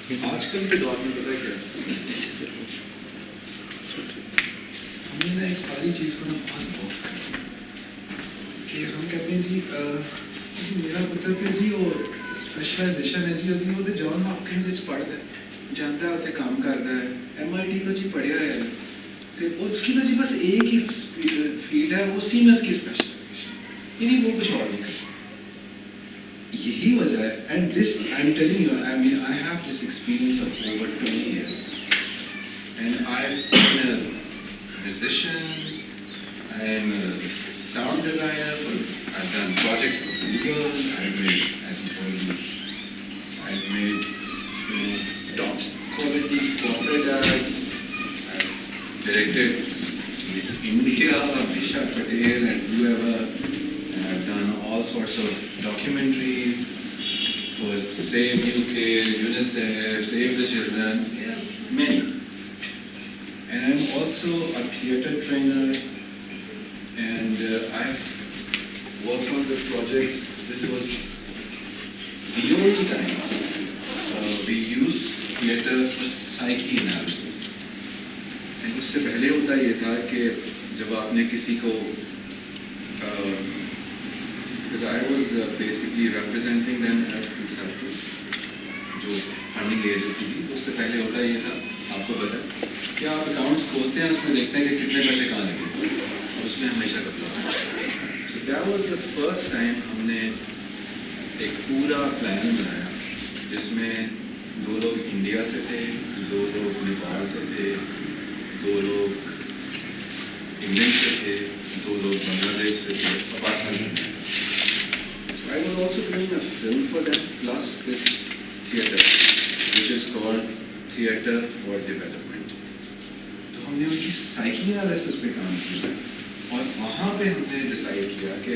آج کل کے دور میں پتہ ہے کیا ہم نے نا اس ساری چیز کو نا بہت باکس کر کہ ہم کہتے ہیں جی میرا پتر تھا جی وہ اسپیشلائزیشن ہے جی وہ تو جان ہاپکنز پڑھتا ہے جانتا ہے کام کرتا ہے MIT تو جی پڑھیا ہے اور اس کی تو جی بس ایک ہی فیلڈ ہے وہ سیمنس کی اسپیشلائزیشن یعنی وہ کچھ اور نہیں کرتا. یہی وجہ ہے and this I am telling you I have this experience of over 20 years and I've been a musician, I'm a sound designer, I've done projects for Google, I've made, as you told me, I've made top quality corporate ads, I've directed Miss India, Disha Patel and whoever, and I've done all sorts of documentaries for Save UK, UNICEF, Save the Children, yeah, many. And I'm also a theatre trainer and I've worked on the projects. This was the only time we use theatre for psyche analysis. And اس سے پہلے ہوتا یہ تھا کہ جب آپ نے کسی کو because I was basically representing them as consultants جو فنڈنگ ایجنسی تھی. اس سے پہلے ہوتا یہ تھا آپ کو پتہ ہے کہ آپ اکاؤنٹس کھولتے ہیں اس میں دیکھتے ہیں کہ کتنے پیسے کہاں لگے اور اس میں ہمیشہ کپلا. So that was the first time ہم نے ایک پورا پلان بنایا جس میں 2 لوگ انڈیا سے تھے, 2 لوگ نیپال سے تھے, 2 لوگ انگلینڈ سے تھے, 2 لوگ بنگلہ دیش سے تھے اور پاکستان سے تھے. I was also doing a film for them plus this theatre which is called Theatre for Development. تو ہم نے ان کی سائیکی انالیسس پہ کام کیا اور وہاں پہ ہم نے ڈیسائیڈ کیا کہ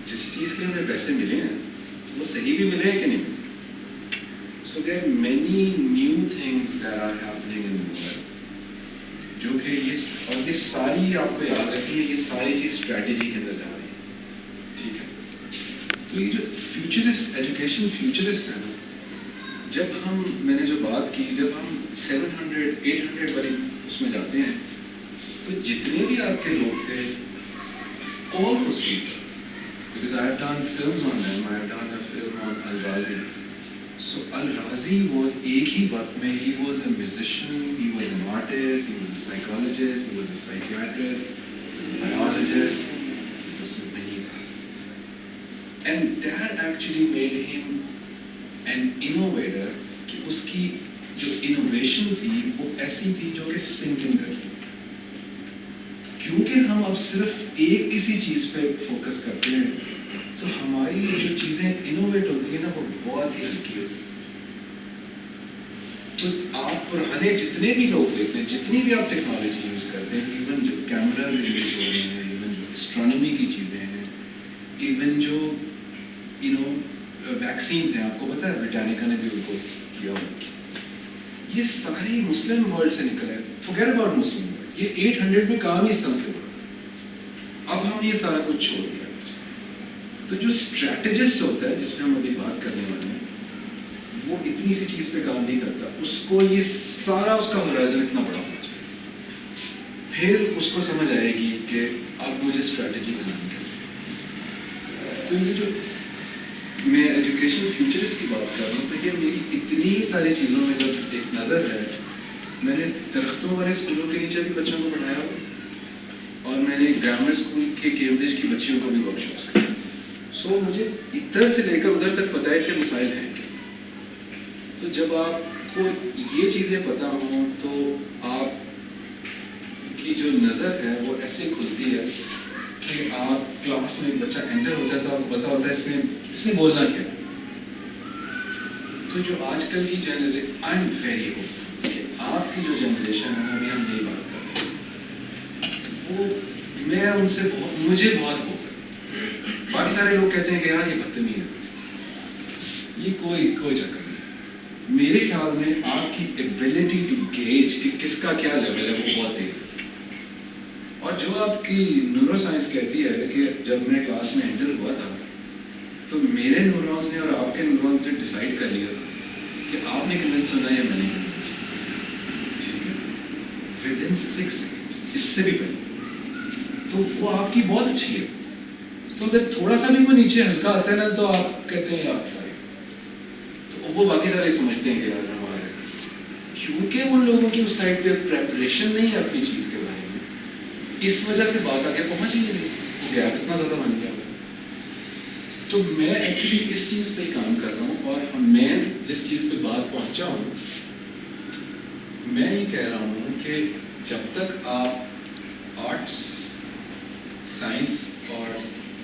جس چیز کے ہمیں پیسے ملے ہیں وہ صحیح بھی ملے ہیں کہ نہیں. So there are many new things that are happening in the world جو کہ یہ ساری آپ کو یاد رکھنی ہے, یہ ساری چیز اسٹریٹجی کے اندر جا رہی ہے. ٹھیک ہے, تو یہ جو فیوچرسٹ ایجوکیشن فیوچرسٹ ہے نا, جب میں نے جو بات کی, جب ہم 700-800 والی اس میں جاتے ہیں تو جتنے بھی آپ کے لوگ تھے all those people, because I have done films on them, I have done a film on Al-Razi. So Al-Razi was ایک ہی وقت میں he was a musician, he was an artist, he was a psychologist, he was a psychiatrist, he was a biologist, he was many things. And that actually made him an innovator کہ اس کی جو innovation تھی وہ ایسی تھی جو کہ sink ان کرتی. کیونکہ ہم اب صرف ایک کسی چیز پہ فوکس کرتے ہیں تو ہماری جو چیزیں انوویٹ ہوتی ہیں نا وہ بہت ہی ہلکی ہوتی ہیں. تو آپ پرانے جتنے بھی لوگ دیکھتے ہیں, جتنی بھی آپ ٹیکنالوجی یوز کرتے ہیں, ایون جو کیمراز یوز ہو رہے ہیں, ایون جو اسٹرانومی کی چیزیں ہیں, ایون جو ویکسینز ہیں, آپ کو پتہ ہے بریٹانیکا نے بھی ان کو کیا ہوا, یہ ساری مسلم ورلڈ سے نکل ہے. فورگیٹ اباؤٹ مسلم ورلڈ, یہ 800 میں کام ہی اس طرح سے ہوا تھا. اب ہم یہ سارا کچھ چھوڑ دیا. تو جو اسٹریٹجسٹ ہوتا ہے جس پہ ہم ابھی بات کرنے والے ہیں وہ اتنی سی چیز پہ کام نہیں کرتا, اس کو یہ سارا اس کا ہورائزن اتنا بڑا ہونا چاہیے. پھر اس کو سمجھ آئے گی کہ اب مجھے اسٹریٹجی بنانی کیسے. تو یہ جو میں ایجوکیشن فیوچرسٹ کی بات کر رہا ہوں تو یہ میری اتنی ساری چیزوں میں جب ایک نظر ہے, میں نے درختوں والے اسکولوں کے نیچے بھی بچوں کو پڑھایا اور میں نے گرامر اسکول کے کیمبرج کی بچیوں کو بھی ورک شاپس کیا. سو مجھے ادھر سے لے کر ادھر تک پتہ ہے کہ مسائل ہیں کیا. تو جب آپ کو یہ چیزیں پتہ ہوں تو آپ کی جو نظر ہے وہ ایسے کھلتی ہے کہ آپ کلاس میں ایک بچہ انٹر ہوتا ہے تو آپ کو پتہ ہوتا ہے اس نے بولنا کیا. تو جو آج کل کی generation, I am very hope کہ آپ کی جو جنریشن ہے ابھی ہم نئی بات کر رہے ہیں وہ میں ان سے مجھے بہت ہوپ ہے. باقی سارے لوگ کہتے ہیں کہ یار یہ بدتمیز ہے, یہ کوئی چکر نہیں. میرے خیال میں آپ کی ایبلٹی ٹو گیج کہ کس کا کیا لیول ہے وہ بہت تیز ہے. اور جو آپ کی نیورو سائنس کہتی ہے کہ جب میں کلاس میں انٹر ہوا تھا تو میرے نیورونز نے اور آپ کے نیورونز نے ڈیسائیڈ کر لیا آپ نے کنونس ہونا ہے یا میں نے کنونس ہونا ہے, ٹھیک ہے, ود ان 6 seconds, اس سے بھی پہلے, تو وہ آپ کی بہت اچھی ہے. تو اگر تھوڑا سا بھی کوئی نیچے ہلکا آتا ہے نا تو آپ کہتے ہیں آپ فائر, تو وہ باقی سارے سمجھتے ہیں کہ یار ہمارے, کیونکہ ان لوگوں کی اس سائڈ پہ پریپریشن نہیں ہے اپنی چیز کے بارے میں, اس وجہ سے بات آگے پہنچ ہی نہیں, وہ گیپ اتنا زیادہ بن گیا. تو میں ایکچولی اس چیز پہ ہی کام کر رہا ہوں, اور میں جس چیز پہ بات پہنچا ہوں, میں یہ کہہ رہا ہوں کہ جب تک آپ آرٹس, سائنس اور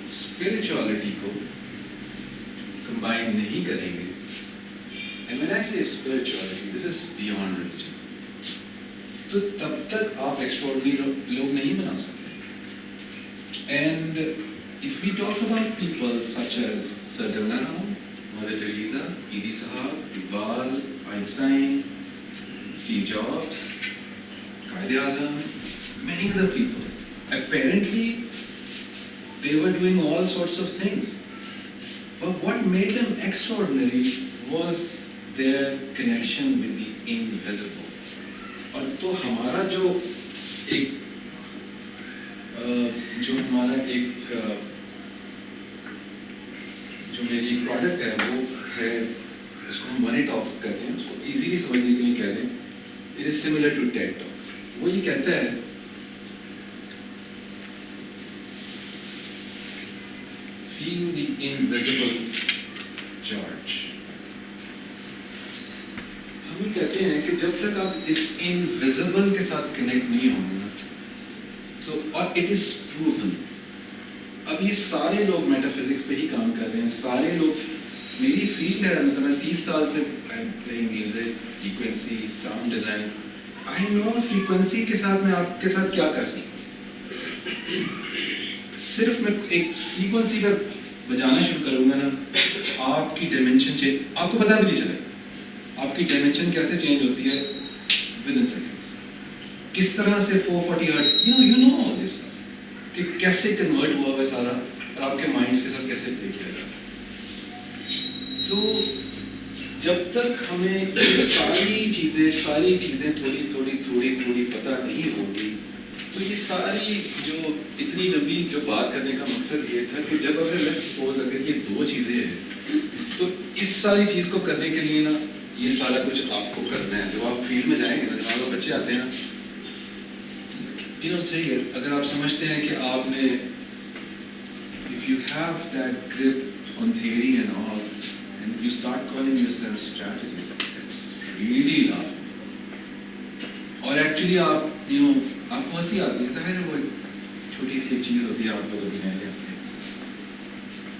اسپرچولیٹی کو کمبائن نہیں کریں گے, and when I say spirituality, this is beyond religion, تو تب تک آپ ایکسٹراڈنری لوگ نہیں بنا سکتے. And if we talk about people such as Sir Ganga Rao, Mother Teresa, Idi Sahab, Iqbal, Einstein, Steve Jobs, Quaid-e-Azam, many other people, apparently they were doing all sorts of things, but what made them extraordinary was their connection with the invisible. اور تو ہمارا جو میری ایک product ہے وہ ہے, اس کو ہم منی ٹاکس کہتے ہیں, اس کو ایزیلی سمجھنے کے لیے کہتے ہیں اٹ از سملر ٹو ٹیڈ ٹاکس. وہ یہ کہتا ہے feel the invisible charge. ہم یہ کہتے ہیں کہ جب تک آپ اس انویزیبل کے ساتھ کنیکٹ نہیں ہوں گے تو, اور اٹ از پروون, اب یہ سارے لوگ میٹا فزکس پہ ہی کام کر رہے ہیں, سارے لوگ, میری فیلڈ ہے, مطلب میں 30 سال سے playing music, frequency, sound design, I know frequency کے ساتھ میں آپ کے ساتھ کیا کر سکوں. صرف میں ایک فریکوینسی پر بجانا شروع کروں گا نا, آپ کی ڈائمینشن چینج, آپ کو پتہ بھی نہیں چلے آپ کی ڈائمینشن کیسے چینج ہوتی ہے ود ان سیکنڈس, کس طرح سے 440 ہرٹز, یو نو آل دس, کہ کیسے کنورٹ ہوا ہوا سارا, اور آپ کے مائنڈس کے ساتھ کیسے پلے کیا جاتا ہے. تو جب تک ہمیں یہ ساری چیزیں تھوڑی پتہ نہیں ہوگی, تو یہ ساری جو اتنی لمبی جو بات کرنے کا مقصد یہ تھا کہ جب اگر لیٹس سپوز اگر یہ 2 چیزیں ہیں, تو اس ساری چیز کو کرنے کے لیے نا یہ سارا کچھ آپ کو کرنا ہے. جب آپ فیلڈ میں جائیں گے نا, جب آپ بچے آتے ہیں نا, صحیح ہے, اگر آپ سمجھتے ہیں کہ آپ نے if you have that grip on theory and all, and you start calling yourself strategies, that's really laughing. اور ایکچولی آپ آپ کو ہنسی آتی ہے, ظاہر ہے وہ چھوٹی سی ایک چیز ہوتی ہے, آپ لوگ ابھی نئے آتے ہیں,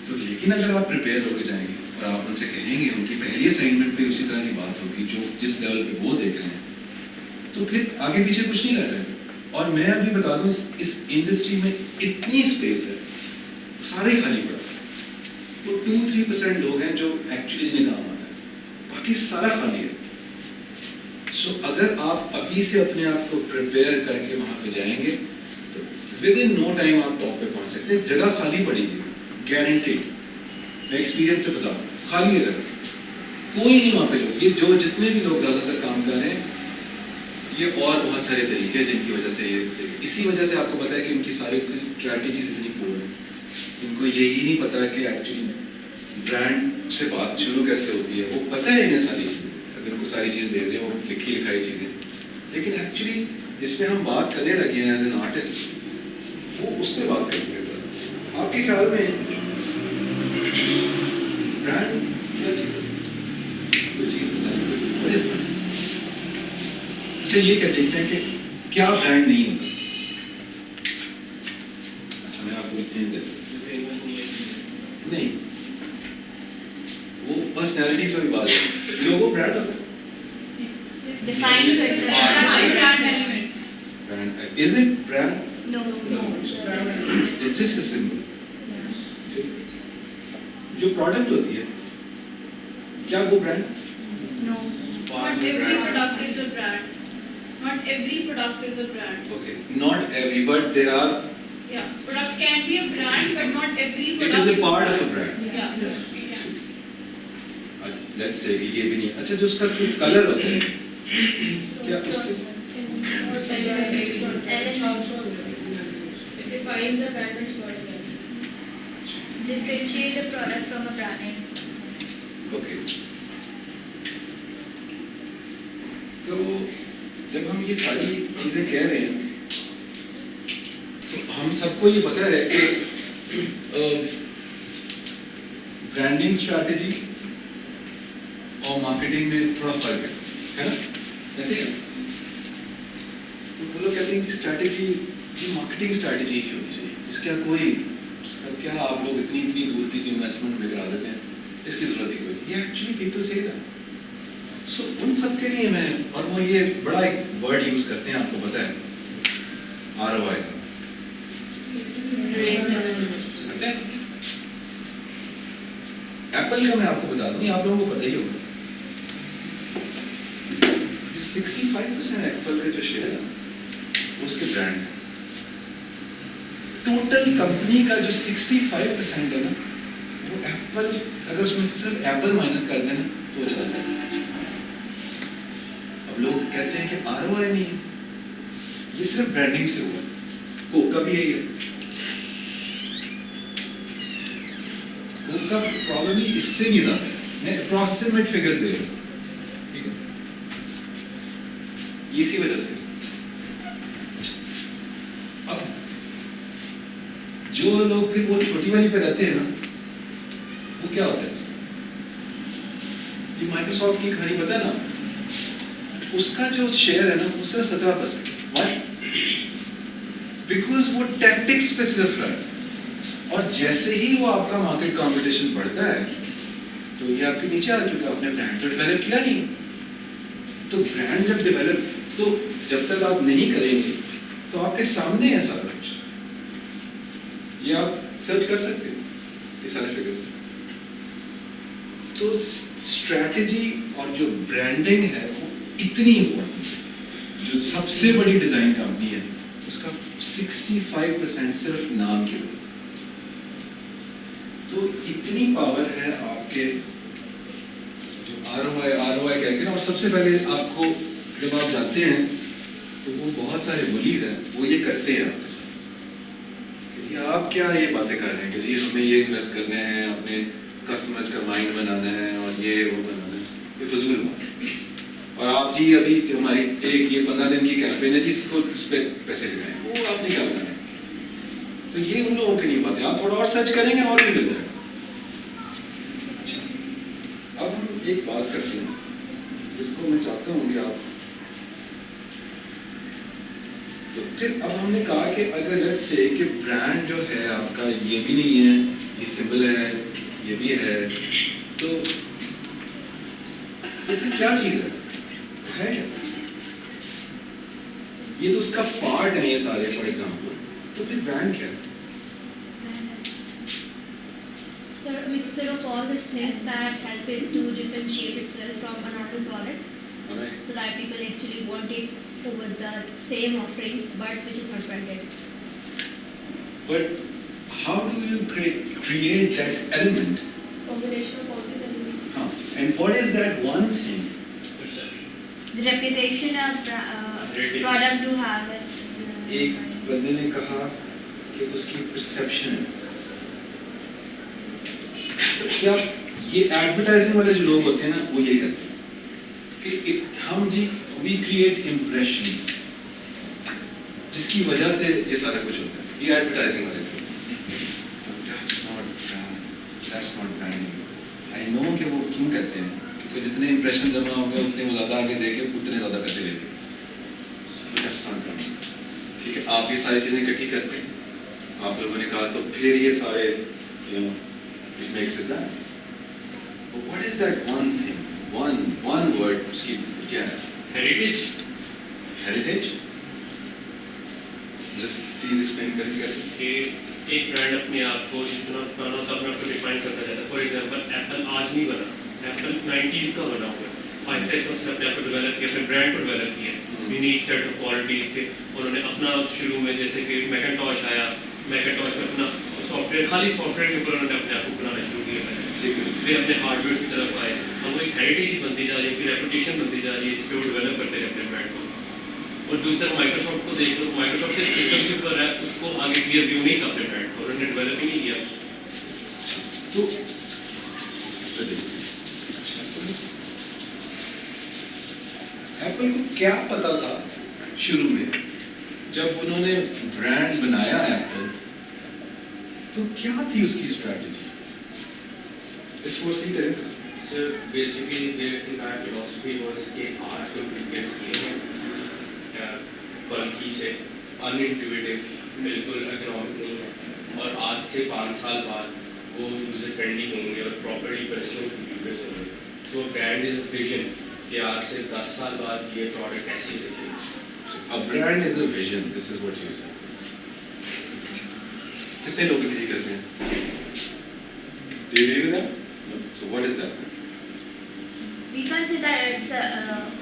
تو لیکن اگر آپ پریپیئر ہو کے جائیں گے اور آپ ان سے کہیں گے, ان کی پہلی اسائنمنٹ پہ اسی طرح کی بات ہوگی جو جس لیول پہ وہ دیکھ رہے ہیں, تو پھر آگے پیچھے کچھ نہیں رہ رہا ہے. اور میں ابھی بتا دوں اس انڈسٹری میں اتنی اسپیس ہے, سارے خالی پڑا, وہ 2-3% لوگ ہیں جو ایکچولی جنہیں کام آنا ہے, باقی سارا خالی ہے. سو اگر آپ ابھی سے اپنے آپ کو پریپیئر کر کے وہاں پہ جائیں گے تو ود ان نو ٹائم آپ ٹاپ پہ پہنچ سکتے ہیں. جگہ خالی پڑے گی, گارنٹیڈ, میں ایکسپیرینس سے بتاؤں, خالی ہے جگہ, کوئی نہیں وہاں پہ لوگ. یہ جو جتنے بھی لوگ زیادہ تر کام کر رہے ہیں, یہ اور بہت سارے طریقے ہیں جن کی وجہ سے اسی وجہ سے آپ کو پتا ہے کہ ان کی ساری اسٹریٹجیز اتنی پور ہیں. ان کو یہی نہیں پتا کہ ایکچولی برانڈ سے بات شروع کیسے ہوتی ہے. وہ پتہ ہے انہیں ساری چیزیں, اگر ان کو ساری چیز دے دیں, وہ لکھی لکھائی چیزیں, لیکن ایکچولی جس پہ ہم بات کرنے لگے ہیں ایز این آرٹسٹ, وہ اس پہ بات کرتے ہیں. آپ کے خیال میں برانڈ کیا چیز ہے؟ کوئی چیز بتائیں. اچھا یہ کہہ دیکھتے ہیں کہ کیا برانڈ نہیں ہوتا. اچھا میں آپ کو نہیں, وہ پرسنالٹیز میں بھی بات ہے, لوگو برانڈ ہوتا ہے. Is it brand? No. It's just a symbol. جو پروڈکٹ ہوتی ہے کیا وہ brand? No. Not every product is a brand. Not every product is a brand. Okay, not every, but there are. Yeah, product can be a brand, but not every product. It is a part of a brand. Yeah. Let's say یہ بھی نہیں, اچھا جو اس کا کوئی colour ہوتا ہے کیا اس سے It defines a brand and sort of differentiate a product from a brand name. Okay. تو جب ہم یہ ساری چیزیں کہہ رہے ہیں تو ہم سب کو یہ پتہ ہے کہ برانڈنگ اسٹریٹجی اور مارکیٹنگ میں تھوڑا فرق ہے نا, ایسے ہی. تو وہ لوگ کہتے ہیں کہ اسٹریٹجی جی مارکیٹنگ اسٹریٹجی ہی ہونی چاہیے, اس کا کوئی اس کا کیا آپ لوگ اتنی دور کی انویسٹمنٹ میں کرا دیتے ہیں, اس کی ضرورت ہی کوئی نہیں. یہ ایکچولی پیپل سے سو ان سب کے لیے میں, اور وہ یہ بڑا ایک ورڈ یوز کرتے ہیں آپ کو پتہ ہے ROI کرتے ہیں. ایپل کا میں آپ کو بتا دوں, آپ لوگوں کو پتہ ہی ہوگا 65% ایپل کا جو شیئر ہے اس کے برانڈ ہے. ٹوٹل کمپنی کا جو 65% ہے نا وہ ایپل, اگر اس میں سے صرف ایپل مائنس کر دیں نا تو وہ چلا جائے. اب لوگ کہتے ہیں کہ ROI نہیں ہے, یہ صرف برانڈنگ سے ہوا کو کبھی یہی ہے وہ کا پرابلم ہی اس سے بھی زیادہ ہے. میں اپروکسیمیٹ فگرز دے رہا ہوں, ٹھیک ہے, اسی وجہ سے. اب جو لوگ پھر وہ چھوٹی والی پہ رہتے ہیں نا وہ کیا ہوتا ہے, یہ مائکروسافٹ کی کہانی پتہ ہے نا, اس کا جو شیئر ہے نا وہ صرف 17%. وائی؟ بیکاز وہ ٹیکٹکس پہ صرف رہا, اور جیسے ہی وہ آپ کا مارکیٹ کمپٹیشن بڑھتا ہے تو یہ آپ کے نیچے آ چکا. آپ نے برانڈ تو ڈیولپ کیا نہیں, تو برانڈ جب ڈیولپ تو جب تک آپ نہیں کریں گے تو آپ کے سامنے ہے سارا کچھ, یہ آپ سرچ کر سکتے ہیں یہ سارے فگرس. تو اسٹریٹجی اور جو برانڈنگ ہے وہ اتنی امپورٹنٹ ہے. جو سب سے بڑی ڈیزائن کمپنی ہے اس کا 65% صرف نام کی وجہ سے. تو اتنی پاور ہے آپ کے جو ROI کہتے ہیں. اور سب سے پہلے آپ کو جب آپ جاتے ہیں تو وہ بہت سارے بلیز ہیں وہ یہ کرتے ہیں آپ کے ساتھ کہ جی آپ کیا یہ باتیں کر رہے ہیں کہ جی ہمیں یہ انویسٹ کرنے ہیں, اپنے کسٹمرز کا مائنڈ بنانا ہے اور یہ وہ بنانا ہے. یہ فضول بات. اور آپ جی ابھی ہماری ایک یہ 15 دن کی کیمپین ہے جی اس کو اس پہ پیسے لگائیں, وہ آپ نے کیا بنانا ہے. تو یہ ان لوگوں کی نہیں باتیں. آپ تھوڑا اور سرچ کریں گے اور بھی مل جائے گا. اچھا, اب ہم ایک بات کرتے ہیں جس کو میں چاہتا ہوں کہ آپ, تو پھر اب ہم نے کہا کہ اگر لیٹس سے کہ برانڈ جو ہے آپ کا یہ بھی نہیں ہے, یہ سمبل ہے, یہ بھی ہے, تو پھر کیا چیز ہے کیا؟ یہ تو اس کا پارٹ ہے یہ سارے, فار ایگزامپل. تو پھر برانڈ کیا ہے؟ So a mixture of all these things that help it to differentiate itself from another product, Alright. so that people actually want it over the same offering but which is not branded. But how do you create that element? Combination of all these elements. And what is that one thing? The reputation of product to have it. ایک بندے نے کہا کہ اس کی perception ہے. کیا یہ advertising والے جو لوگ ہوتے ہیں نا وہ یہ کرتے ہیں کہ ہم جی وی کریٹ امپریشنز جس کی وجہ سے یہ سارا کچھ ہوتا ہے. یہ ایڈورٹائزنگ والے لوگ. That's not branding. I know کہ وہ کیوں کہتے ہیں کیونکہ جتنے امپریشن جمع ہوں گے اتنے وہ زیادہ آگے دے کے اتنے زیادہ پیسے لیتے ہیں. That's not branding. ٹھیک ہے, آپ یہ ساری چیزیں اکٹھی کرتے ہیں, آپ لوگوں نے کہا تو پھر یہ سارے it makes it brand. But what is that one thing? One word اس کی کیا ہے؟ Heritage? Just please explain کریں کیسے. ایک برانڈ اپنے آپ کو جتنا بنا ہوتا اپنے آپ کو ڈیفائن کرتا جاتا ہے. فار ایگزامپل ایپل آج نہیں بنا, ایپل 90s کا بنا ہوا ہے. آہستہ آہستہ اس نے اپنے آپ کو ڈیولپ کیا, اپنے برانڈ کو ڈیولپ کیا, یونیک سیٹ آف کوالٹیز کے. انہوں نے اپنا شروع میں جیسے کہ میکنٹاش آیا, میکنٹاش میں اپنا سافٹ ویئر, خالی سافٹ ویئر کے اوپر انہوں نے اپنے آپ کو بنانا شروع کیا. پھر اپنے ہارڈ ویئر کی طرف آئے. اب وہ ایک ہیریٹیج ہی بنتی جا رہی ہے, ان کی ریپوٹیشن بنتی جا رہی ہے جس پہ وہ ڈیولپ کرتے رہے اپنے برانڈ کو. اور دوسرا مائکروسافٹ کو دیکھ لو, مائکروسافٹ سے سسٹم کے اوپر ہے, اس کو آگے کلیئر ویو نہیں تھا اپنے برانڈ کو, انہوں نے ڈیولپ ہی نہیں کیا. تو ایپل کو کیا پتا تھا شروع میں جب انہوں نے برانڈ بنایا ایپل, تو کیا تھی اس کی اسٹریٹجی؟ اس فورسی کریں. So basically their entire philosophy was کہ آج کو ٹویٹس کیے ہیں بلکہ سے unintuitive, بالکل اکنامک نہیں ہے, اور آج سے 5 سال بعد وہ یوزر فرینڈلی ہوں گے اور پراپرلی پرسنل کمپیوٹرز ہوں گے. تو برانڈ از اے ویژن کہ آج سے 10 سال بعد یہ پروڈکٹ ایسی دکھے گی. A brand is a vision. This is what you said. کتنے لوگ اگری کرتے ہیں؟ Do you agree with that? No. So what is that? We can't say that it's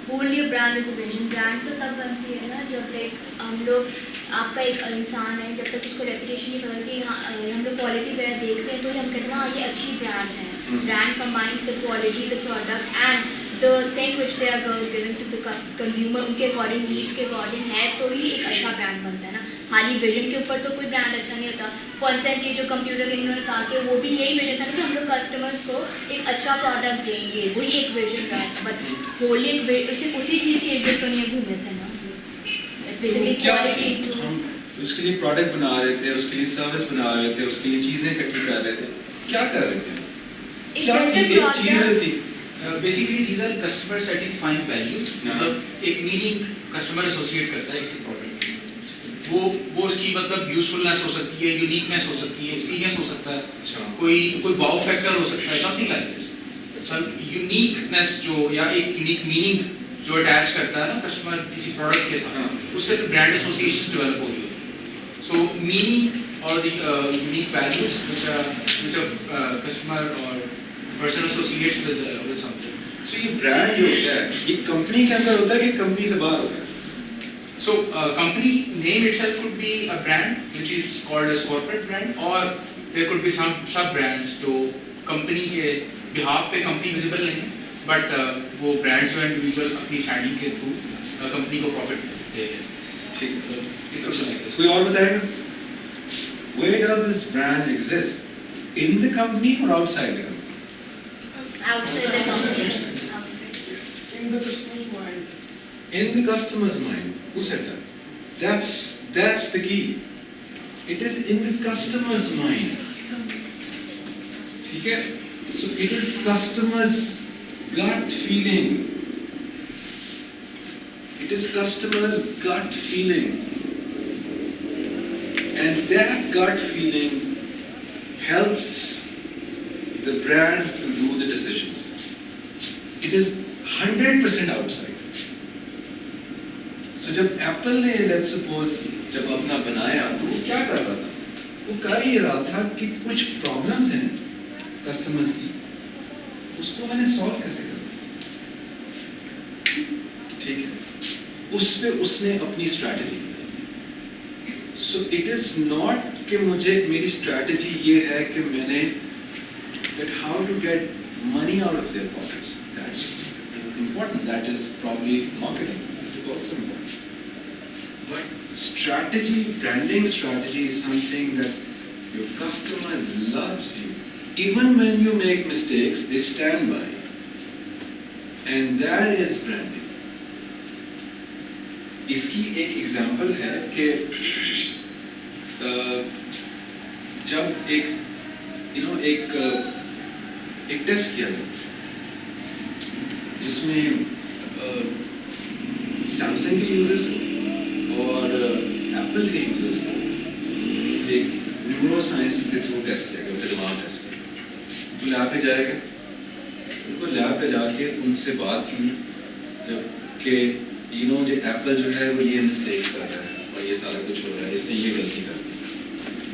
wholly a brand is a vision. Brand تو تب بنتی ہے نا جب ایک ہم لوگ, آپ کا ایک انسان ہے, جب تک اس کو ریپوٹیشن نہیں پتا کہ ہم لوگ کوالٹی وغیرہ دیکھتے ہیں تو ہم کہتے ہیں ہاں یہ اچھی برانڈ ہے. Brand combines the quality, the product and the thing which they are giving to the consumer, ان کے اکارڈنگ, نیڈس کے اکارڈنگ ہے تو ہی ایک اچھا برانڈ بنتا ہے نا. خالی ویژن کے اوپر تو کوئی برانڈ اچھا نہیں ہوتا. فار انسٹنس یہ جو کمپیوٹر کے انہوں نے کہا کہ وہ بھی یہی ویژن تھا کہ ہم لوگ کسٹمرس کو ایک اچھا پروڈکٹ دیں گے, وہی ایک ویژن تھا. بٹ ہوللی ایک صرف اسی چیز کی ایک تو نہیں گھومے تھے نا. بیسکلی کوالٹی, ہم اس کے لیے پروڈکٹ بنا رہے تھے, اس کے لیے سروس بنا رہے تھے, اس کے لیے چیزیں اکٹھی کر رہے تھے. کیا کر رہے تھے؟ کیا تھی ایک چیز جو تھی؟ Basically these are customer satisfying values. مطلب ایک میننگ کسٹمر ایسوسیٹ کرتا ہے کسی پروڈکٹ کی. وہ اس کی مطلب یوزفلنس ہو سکتی ہے, یونیکنیس ہو سکتی ہے, ایکسپیرینس ہو سکتا ہے, کوئی واو فیکٹر ہو سکتا ہے, some thing like this. Some uniqueness جو یا ایک یونیک میننگ جو اٹیچ کرتا ہے نا کسٹمر کسی پروڈکٹ کے ساتھ, اس سے برانڈ ایسوسیشن ڈیولپ ہو رہی ہوتی ہے. سو میننگ اور the unique values which a customer or person associates with something. So یہ برانڈ جو ہوتا ہے یہ کمپنی کے اندر ہوتا ہے کہ کمپنی سے باہر ہوتا ہے؟ So company name itself could be a brand which is called as corporate brand, or there could be some sub brands جو company کے behalf پہ company visible نہیں ہے, but وہ brands جو individual اپنی standing کے through company کو profit دے ہیں. ٹھیک ہے, کوئی اور بتائے گا where does this brand exist? In the company or outside the company? outside the company. Yes. In the customer's mind. In the customer's mind. Who said that? That's the key. It is in the customer's mind. ٹھیک ہے, so it is customer's gut feeling. It is customer's gut feeling. And that gut feeling helps the brand to do the decisions. It is 100% outside. So جب apple نے let's suppose جب اپنا بنایا تو وہ کیا کر رہا تھا؟ وہ کر یہ رہا تھا کہ کچھ پرابلمس ہیں کسٹمرز کی, اس کو میں نے سالو کیسے کرنا. ٹھیک ہے, اس پہ اس نے اپنی اسٹریٹجی بنائی. سو اٹ از ناٹ کہ مجھے میری اسٹریٹجی یہ ہے کہ میں نے that how to get money out of their pockets. That's important. That is probably marketing. This is also important. But strategy, branding strategy is something that your customer loves you. Even when you make mistakes, they stand by you. And that is branding. اس کی ایک example ہے کہ جب ایک test کیا گیا جس میں سیمسنگ کے یوزرس کو اور ایپل کے یوزرس کو ایک نیورو سائنس کے تھرو ٹیسٹ کیا گیا, دماغ ٹیسٹ کیا گیا. تو لیب پہ جایا گیا, ان کو لیب پہ جا کے ان سے بات کی جب کہ جو ایپل جو ہے وہ یہ مسٹیکس کر رہا ہے اور یہ سارا کچھ ہو رہا ہے, اس نے یہ غلطی کر دی.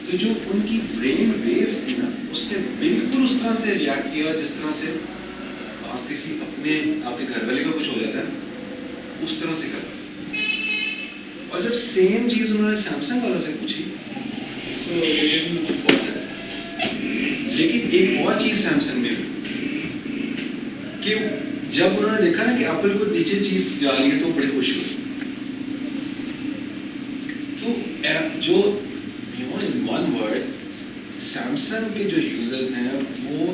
تو جو ان کی برین ویوز تھی نا, اس نے بالکل اس طرح سے ریئیکٹ کیا جس طرح سے آپ کسی آپ کے گھر والے کا کچھ ہو جاتا ہے اس طرح سے کرتا. اور جب سیم چیز انہوں نے سیمسنگ والوں سے پوچھی تو لیکن ایک اور چیز سیمسنگ میں کہ جب انہوں نے دیکھا نا کہ ایپل کو نیچے چیز جا رہی ہے تو بڑے خوش ہوئے. تو جو ان ون ورڈ سیمسنگ کے جو یوزرز ہیں وہ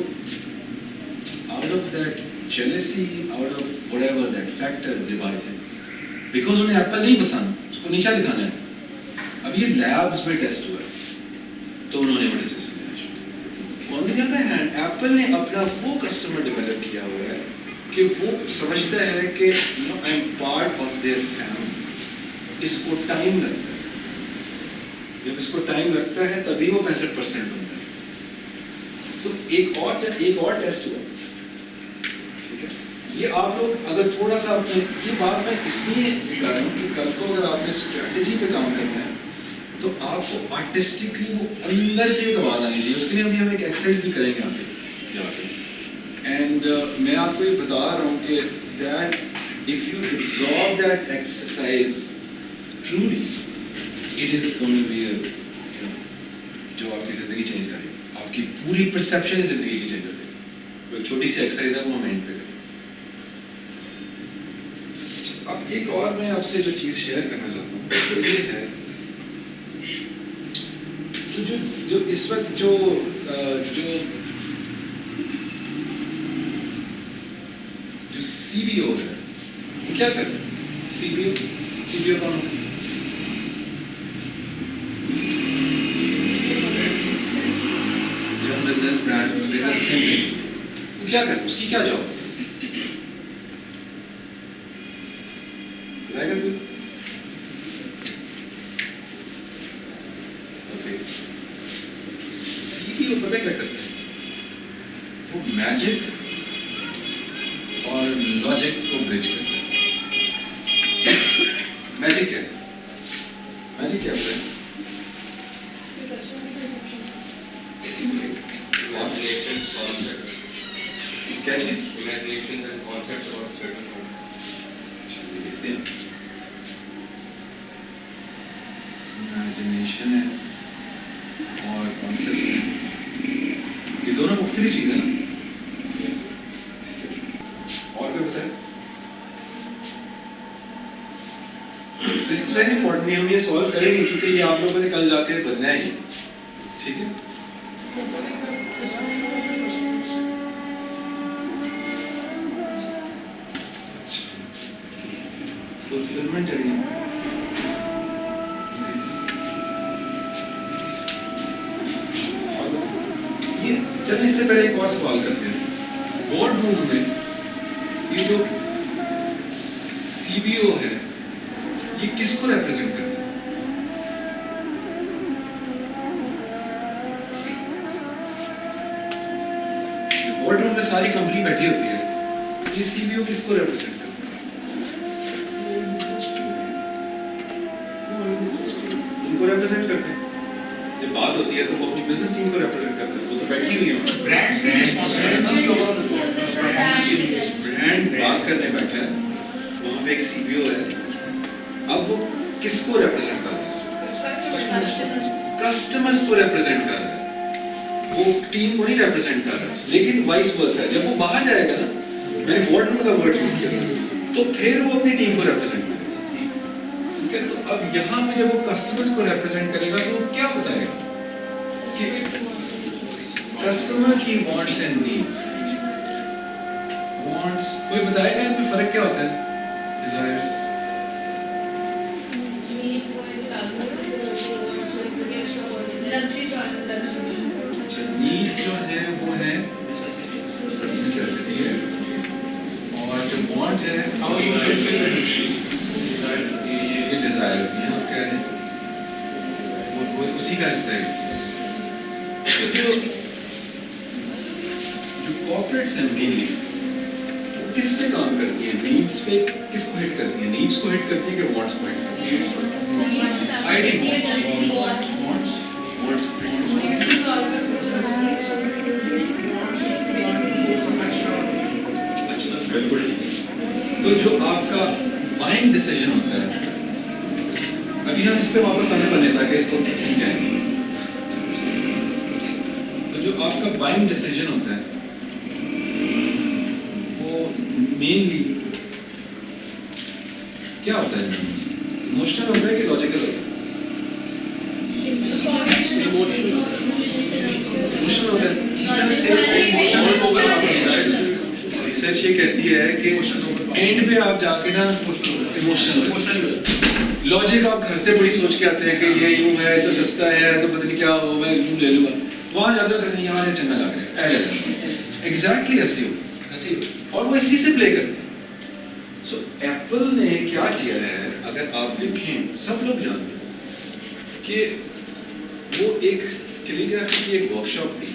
out of that jealousy, out of whatever that factor, they buy things. Because انہیں ایپل نہیں پسند, اس کو نیچا دکھانا ہے. اب یہ لیبس میں ٹیسٹ ہوا ہے تو انہوں نے وہ ڈیسیجن لینا شروع کیا. کون سی جاتا ہے ایپل نے اپنا وہ کسٹمر ڈیولپ کیا ہوا ہے کہ وہ سمجھتا ہے کہ I am part of their family. اس کو ٹائم لگتا ہے, جب اس کو ٹائم لگتا ہے تبھی وہ 65% بنتا ہے. تو ایک اور ٹیسٹ ہوا. یہ آپ لوگ اگر تھوڑا سا اپنے, یہ بات میں اس لیے کر رہا ہوں کہ کل کو اگر آپ نے اسٹریٹجی پہ کام کرنا ہے تو آپ کو آرٹسٹکلی وہ اندر سے ایک آواز آنی چاہیے. اس کے لیے ہم ایک ایکسرسائز بھی کریں گے آگے جا کے. اینڈ میں آپ کو یہ بتا رہا ہوں کہ that if you absorb that exercise truly it is going to be جو آپ کی زندگی چینج کرے گی, آپ کی پوری پرسیپشن زندگی کی چینج کرے گی. ایک چھوٹی سی ایکسرسائز ہے وہ ہم اینڈ پہ کریں. اب ایک اور میں آپ سے جو چیز شیئر کرنا چاہتا ہوں وہ یہ ہے تو جو اس وقت جو سی بی او ہے وہ کیا کرتے ہیں. سی بی او کون ہے؟ بزنس برانڈ وہ کیا کرتے ہیں, اس کی کیا جاب؟ سی بی او پتہ کیا کرتے ہیں, وہ میجک اور لاجک کو برج کرتے ہیں. میجک کیا ہوتا ہے؟ کیا چیز؟ دیکھتے ہیں. امیجنیشن ہے اور کانسیپٹس ہیں, یہ دونوں مختلف چیزیں ہیں نا. اور کوئی بتائیں. دس از ویری امپورٹنٹ. ہم یہ سالو کریں گے کیونکہ یہ آپ لوگوں نے کل جا کے بننا ہے. ٹھیک ہے, فلفلمنٹ ہے یہ. چل اس سے پہلے ایک اور سوال کرتے ہیں. بورڈ روم میں یہ جو سی بی او ہے یہ کس کو ریپرزینٹ کرتا ہے؟ بورڈ روم میں ساری کمپنی بیٹھی ہوتی ہے, یہ سی بی او کس کو ریپرزینٹ کرتا ہے؟ ان کو ریپرزینٹ کرتے ہیں. جب بات ہوتی ہے تو وہ اپنی بزنس ٹیم کو ریپرزینٹ کرتے ہیں. وہ تو بیٹھی ہوئی ہے, برانڈ بات کرنے بیٹھا ہے, وہاں پہ ایک سی بی او ہے. اب وہ کس کو ریپرزینٹ کر رہے ہیں؟ کسٹمرز کو ریپرزینٹ کر رہے ہیں, وہ ٹیم کو نہیں ریپرزینٹ کر رہا. لیکن وائس ورسا ہے, جب وہ باہر جائے گا نا, میں نے بورڈ روم کا ورڈ یوز کیا تھا, تو پھر وہ اپنی ٹیم کو ریپرزینٹ کرے گا. ٹھیک ہے, تو اب یہاں پہ جب وہ کسٹمرز کو ریپرزینٹ کرے گا تو وہ کیا بتائے گا کہ کسٹمر کی وانٹس اینڈ نیڈس. وانٹس کوئی بتائے گا ان میں فرق کیا ہوتا ہے؟ ڈیزائرز نیڈ جو ہے وہ ہے نیسیسٹی ہے, اور جو وانٹ ہے یہ ڈیزائر ہوتی ہیں. آپ کہہ رہے ہیں وہ اسی کا حصہ ہے. جو کارپوریٹس ہیں مینلی وہ کس پہ کام کرتی ہیں؟ نیڈس پہ کس کو ہٹ کرتی ہیں؟ نیڈس کو ہٹ کرتی ہیں کہ وانٹس کو ہٹ کرتی ہیں؟ وانٹس کو بالکل. تو جو آپ کا بائنگ ڈیسیژن ہوتا ہے, ابھی ہم اس پہ واپس آنے والے ہیں تاکہ اس کو سمجھائیں. تو جو آپ کا بائنگ ڈیسیژن ہوتا ہے وہ مینلی کیا ہوتا ہے ایموشنل ہوتا ہے کہ لاجیکل ہوتا ہے؟ ایموشنل ہوتا ہے. ریسرچ یہ کہتی ہے کہ اینڈ پہ آپ جا کے نا ایموشنل لاجک آپ گھر سے بڑی سوچ کے آتے ہیں کہ یہ یوں ہے تو سستا ہے تو پتہ نہیں کیا ہو میں یوں لے لوں گا, وہاں جاتے ہو کہتے ہیں یار یہ چنگا لگ رہا ہے ایگزیکٹلی ایسے ہو, اور وہ اسی سے پلے کرتے ہیں. سو ایپل نے کیا کیا ہے, اگر آپ دیکھیں سب لوگ جانتے ہیں کہ وہ ایک کیلی گرافی کی ایک ورک شاپ تھی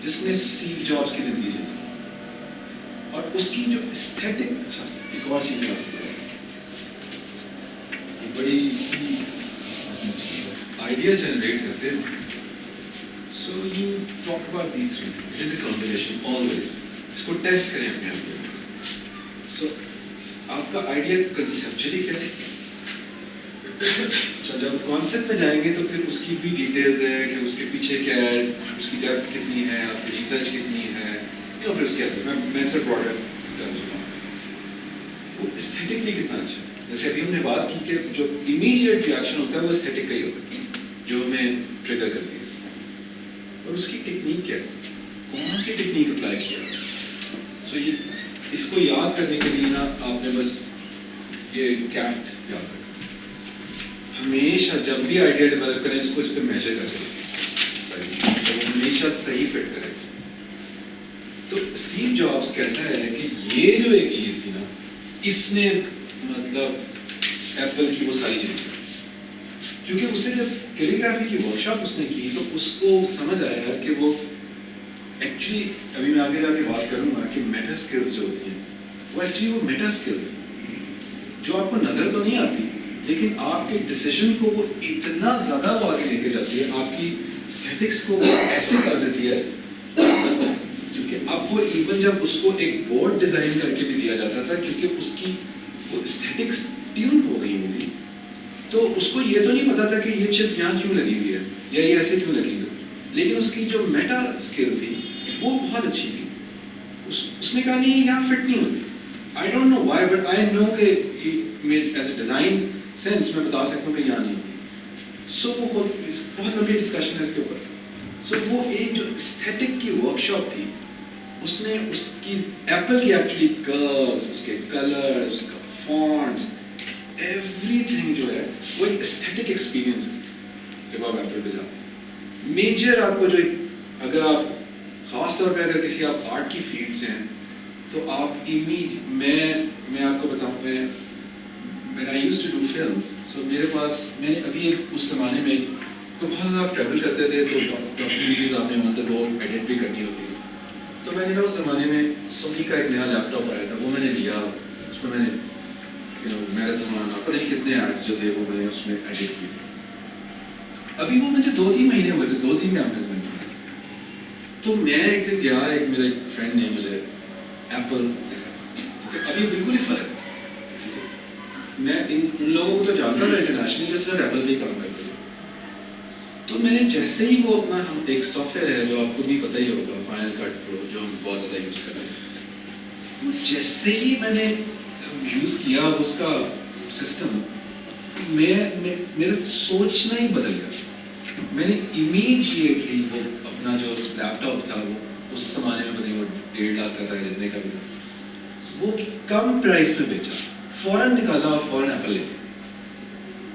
جس نے اسٹیو جابس کی زندگی چینج کی, اور اس کی جو استھیٹک, اچھا ایک اور چیز آپ کو بڑی آئیڈیا جنریٹ کرتے ہیں. So you talk about these three, it is a combination always, اس کو ٹیسٹ کریں اپنے آپ کو. سو آپ کا آئیڈیا کنسیپچولی کیا ہے, جب کانسیپٹ میں جائیں گے تو پھر اس کی بھی ڈیٹیلز ہے کہ اس کے پیچھے کیا ہے, اس کی ڈیپتھ کتنی ہے, آپ کی ریسرچ کتنی ہے, پھر اس کے اندر میں صرف براڈر ٹرمز میں وہ استھیٹکلی کتنا اچھا ہے. جیسے ابھی ہم نے بات کی کہ جو امیڈیٹ ریئیکشن ہوتا ہے وہ استھیٹک کا ہی ہوتا ہے جو ہمیں ٹریگر کرتی ہے, اور اس کی ٹیکنیک کیا ہے, کون سی ٹیکنیک اپلائی کیا. سو یہ اس کو یاد کرنے کے لیے نا آپ نے بس یہ کیٹ یاد کرنا, ہمیشہ جب بھی آئیڈیا ڈیولپ کریں اس کو اس پہ میجر کر کے ہمیشہ صحیح فٹ کرے. تو اسٹیو جابس کہتا ہے کہ یہ جو ایک چیز تھی نا اس نے مطلب ایپل کی وہ ساری چیزیں, کیونکہ اس سے جب کیلی گرافی کی ورک شاپ اس نے کی تو اس کو سمجھ آیا کہ وہ ایکچولی, ابھی میں آگے جا کے بات کروں گا کہ میٹا اسکلز جو ہوتی ہیں وہ ایکچولی وہ میٹا اسکل جو آپ کو نظر تو نہیں آتی لیکن آپ کے ڈیسیژن کو وہ اتنا زیادہ وہ آگے لے کے جاتی ہے, آپ کی اسٹیٹکس کو وہ ایسے کر دیتی ہے. کیونکہ اب وہ ایون جب اس کو ایک بورڈ ڈیزائن کر کے بھی دیا جاتا تھا کیونکہ اس کی وہ اسٹیٹکس ٹیون ہو گئی ہوئی تھی, تو اس کو یہ تو نہیں پتا تھا کہ یہ چپ یہاں کیوں لگی ہوئی ہے یا یہ ایسے کیوں لگی ہوئی, لیکن اس کی جو میٹا اسکل تھی وہ بہت اچھی تھی. اس نے کہا نہیں یہاں فٹ نہیں ہوتی. I don't know why but I know کہ ایز اے ڈیزائن سینس میں بتا سکتا ہوں کہ یہاں نہیں ہوتی. سو وہ بہت لمبی ڈسکشن ہے اس کے اوپر. سو وہ ایک جو اسٹیٹک کی ورک شاپ تھی اس نے اس کی ایپل کی ایکچولی کروز, اس کے کلر, اس کا فونٹس, ایوری تھنگ جو ہے وہ ایک اسٹیٹک ایکسپیرینس ہے. جب آپ ایپل پہ جاتے ہیں میجر آپ کو جو اگر آپ خاص طور پہ اگر کسی آپ آرٹ کی فیلڈ سے ہیں تو آپ میں آپ کو بتاؤں میں آئی یوز ٹو ڈو فلمس. سو میرے پاس میں نے ابھی اس زمانے میں تو بہت زیادہ آپ ٹریول کرتے تھے تو ڈاکیومنٹریز آپ نے آن دا گو ایڈٹ بھی کرنی ہوتی ہے. تو میں نے نا اس زمانے میں سونی کا ایک نیا لیپ ٹاپ آیا تھا, وہ میں نے لیا, اس میں نے میراتھن اور پتہ نہیں کتنے ایڈس جو تھے وہ میں نے اس میں ایڈٹ کیے. ابھی وہ مجھے 2-3 مہینے ہوئے تھے, 2-3 کیمپس میں کیے. تو میں ایک دن گیا, ایک میرا ایک فرینڈ نے مجھے ایپل دکھایا, ابھی بالکل ہی فرق ہے. میں ان لوگوں کو تو جانتا تھا انٹرنیشنلی جو صرف ایپل پہ ہی کام کرتے تھے. تو میں نے جیسے ہی وہ اپنا ایک سافٹ ویئر ہے جو آپ کو بھی پتہ ہی ہوگا, فائنل کٹ پرو, جو ہم بہت زیادہ یوز کر رہے ہیں, وہ جیسے ہی میں نے یوز کیا اس کا سسٹم, میرا سوچنا ہی بدل گیا. میں نے امیجیٹلی وہ اپنا جو لیپ ٹاپ تھا وہ اس زمانے میں پتہ نہیں وہ 1.5 لاکھ کا تھا جتنے کا بھی تھا, وہ کم پرائز پہ بیچا, فوراً نکالا اور فوراً ایپل لے لیا.